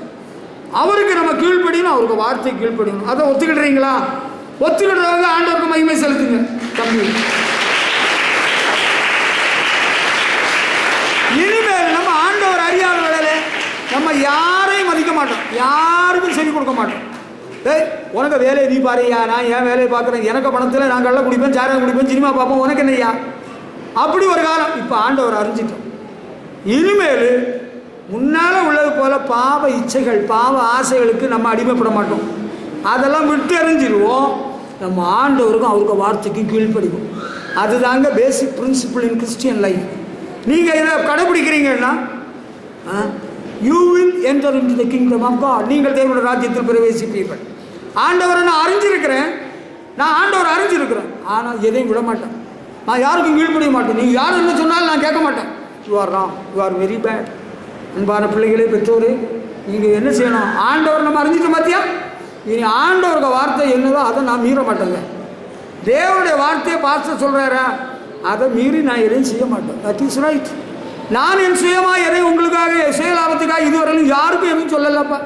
அவருக்கு நம்ம கீழ்ப்படியணும், அவருக்கு வார்த்தை கீழ்ப்படியணும். அதை ஒத்துக்கிடுறீங்களா? ஒத்துக்கிடுறவங்க ஆண்டவருக்கு மகிமை செலுத்துங்க தம்பி. இனிமேல் நம்ம ஆண்டவர் அறியாத வேளையில நம்ம யாரையும் மதிக்க மாட்டோம், யாருக்கும் செவி கொடுக்க மாட்டோம். உனக்கு வேலையை நீ பாருயா, நான் என் வேலையை பார்க்குறேன், எனக்கு பணத்தில் நான் கள்ள குடிப்பேன், சாராயம் குடிப்பேன், சினிமா பார்ப்போம், உனக்கு என்னையா? அப்படி ஒரு காலம். இப்போ ஆண்டவர் அறிஞ்சிட்டோம். இனிமேல் முன்னால் உள்ளது போல பாவ இச்சைகள், பாவ ஆசைகளுக்கு நம்ம அடிமைப்பட மாட்டோம். அதெல்லாம் விட்டு அறிஞ்சிடுவோம். நம்ம ஆண்டவருக்கும் அவருக்கு வார்த்தைக்கு கீழ்ப்படிவோம். அதுதாங்க basic principle in Christian life. நீங்கள் இதை கடைபிடிக்கிறீங்கன்னா you will enter into the kingdom of God. நீங்கள் தேவனுடைய ராஜ்யத்தில் பிரவேசிப்பீர்கள். ஆண்டவரை நான் அறிஞ்சிருக்கிறேன், நான் ஆண்டவரை அறிஞ்சிருக்கிறேன், ஆனால் எதையும் விட மாட்டேன். நான் யாருக்கும் கீழ்ப்படிய மாட்டேன். நீங்கள் யார் என்ன சொன்னாலும் நான் கேட்க மாட்டேன். You are wrong, you are very bad. அன்பான பிள்ளைகளே, பெற்றோர், நீங்கள் என்ன செய்யணும்? ஆண்டவர் நம்ம அறிஞ்சிட்டு பார்த்தியா, இனி ஆண்டவருக்கு வார்த்தை என்னதோ அதை நான் மீற மாட்டேங்க. தேவனுடைய வார்த்தையை பார்த்து சொல்கிறாரா, அதை மீறி நான் எதையும் செய்ய மாட்டேன். That is right. நான் என் சுயமாக எதையும் உங்களுக்காக சுயலாபத்துக்காக இதுவரையிலும் யாருக்கும் எதுவும் சொல்லலப்பா,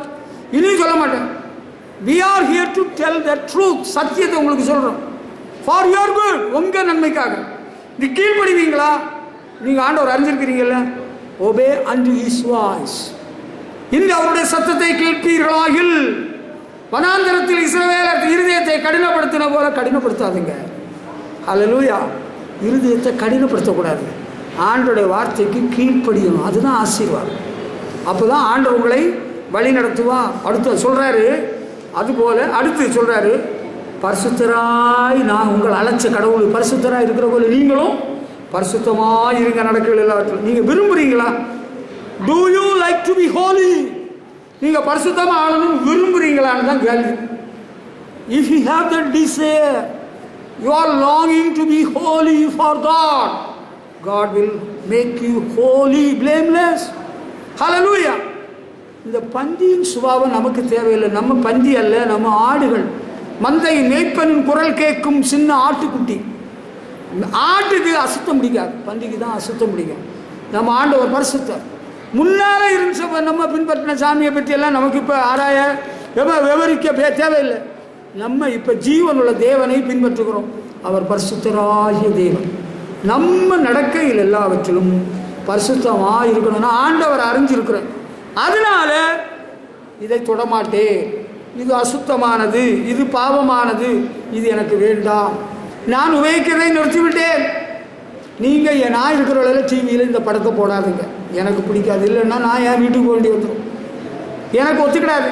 இனியும் சொல்ல மாட்டேன். we are here to tell the truth. சத்தியத்தை உங்களுக்கு சொல்கிறோம். ஃபார் யுவர் குட், உங்கள் நன்மைக்காக. இது கீழ்ப்படுவீங்களா? நீங்கள் ஆண்டவர் அறிஞ்சிருக்கிறீங்கல்ல, obey unto his voice. இன்று அவருடைய சத்தத்தை கேட்பீர்களாகில், வனாந்தரத்தில் இஸ்ரவேலர் இருதயத்தை கடினப்படுத்தின போல கடினப்படுத்தாதுங்க. ஹல்லேலூயா. இருதயத்தை கடினப்படுத்தக்கூடாது. ஆண்டோடைய வார்த்தைக்கு கீழ்ப்படியணும். அதுதான் ஆசீர்வாதம். அப்போ தான் ஆண்டவர் உங்களை வழி நடத்துவா. அடுத்து சொல்கிறாரு, அதுபோல் அடுத்து சொல்கிறாரு, பரிசுத்தராய் நான் உங்கள் அழைச்ச கடவுள் பரிசுத்தராய் இருக்கிற போல நீங்களும் பரிசுத்தமாக இருங்க. நடக்கல எல்லாவற்றும் நீங்கள் விரும்புகிறீங்களா? Do you like to be holy? நீங்கள் பரிசுத்தமாக ஆகணும் விரும்புகிறீங்களான்னு தான் கேள்வி. If you have the desire, you are longing to be holy for God, God will make you holy, blameless. Hallelujah. இந்த பந்தியின் சுபாவம் நமக்கு தேவையில்லை. நம்ம பந்தி அல்ல, நம்ம ஆடுகள். மந்தையின் மேய்ப்பனின் குரல் கேட்கும் சின்ன ஆட்டுக்குட்டி. ஆட்டுக்கு அசுத்தம் பிடிக்காது, பந்திக்கு தான் அசுத்தம் பிடிக்கும். நம்ம ஆண்டவர் பரிசுத்தர். முன்னால் இருந்த நம்ம பின்பற்றின சாமியை பற்றியெல்லாம் நமக்கு இப்போ ஆராய விவரிக்க தேவையில்லை. நம்ம இப்போ ஜீவனுள்ள தேவனை பின்பற்றுகிறோம். அவர் பரிசுத்தராகிய தேவன். நம்ம நடக்கையில் எல்லாவற்றிலும் பரிசுத்தமாக இருக்கணும்னா ஆண்டவர் அறிஞ்சிருக்கிறேன். அதனால இதை தொடமாட்டேன், இது அசுத்தமானது, இது பாவமானது, இது எனக்கு வேண்டாம், நான் உபயோகிக்கிறதை நிறுத்திவிட்டேன். நீங்கள் நான் இருக்கிற வேளையில் டிவியில் இந்த படத்தை போடாதுங்க, எனக்கு பிடிக்காது. இல்லைன்னா நான் என் வீட்டுக்கு போக வேண்டி வந்துடும், எனக்கு ஒத்துக்கிடாது.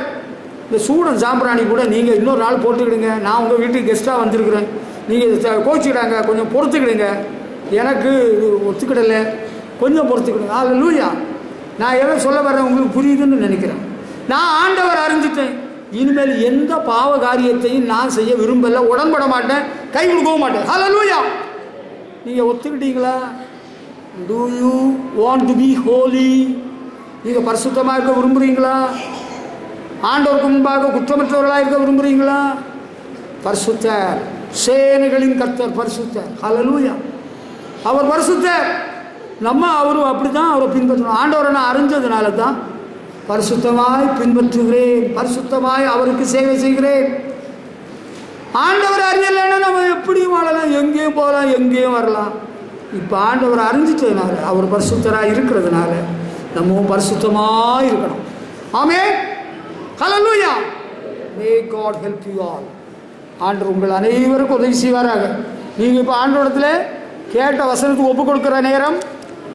இந்த சூடன் சாம்பிராணி கூட நீங்கள் இன்னொரு நாள் போட்டுக்கிடுங்க, நான் உங்கள் வீட்டுக்கு கெஸ்ட்டாக வந்திருக்கிறேன், நீங்கள் கோச்சிக்கிடாங்க, கொஞ்சம் பொறுத்துக்கிடுங்க, எனக்கு ஒத்துக்கிடலை, கொஞ்சம் பொறுத்துக்கிடுங்க. அல்லேலூயா. நான் எதை சொல்ல வர்றேன் உங்களுக்கு புரியுதுன்னு நினைக்கிறேன். நான் ஆண்டவர் அறிஞ்சிட்டேன், இனிமேல் எந்த பாவ காரியத்தையும் நான் செய்ய விரும்பல, உடன்பட மாட்டேன், கை கொடுக்கவும் மாட்டேன். ஹல்லேலூயா. நீங்கள் ஒத்துக்கிட்டீங்களா? Do you want to be holy? நீங்கள் பரிசுத்தமாக இருக்க விரும்புகிறீங்களா? ஆண்டவருக்கு முன்பாக குற்றமற்றவர்களாக இருக்க விரும்புகிறீங்களா? பரிசுத்தர், சேனைகளின் கர்த்தர் பரிசுத்தர். ஹல்லேலூயா. அவர் பரிசுத்தர். நம்ம அவரும் அப்படி தான் அவரை பின்பற்றணும். ஆண்டவரை நான் அறிஞ்சதுனால தான் பரிசுத்தமாய் பின்பற்றுகிறேன், பரிசுத்தமாய் அவருக்கு சேவை செய்கிறேன். ஆண்டவர் அறியலைன்னா நம்ம எப்படியும் வாழலாம், எங்கேயும் போகலாம், எங்கேயும் வரலாம். இப்போ ஆண்டவர் அறிஞ்சிட்டதுனால, அவர் பரிசுத்தராக இருக்கிறதுனால நம்மவும் பரிசுத்தமாக இருக்கணும். Amen. Hallelujah. May God help you all. ஆண்டவர் உங்கள் அனைவருக்கும் உதவி செய்வாராக. நீங்கள் இப்போ ஆண்டவரிடத்தில் கேட்ட வசனத்துக்கு ஒப்பு கொடுக்குற நேரம்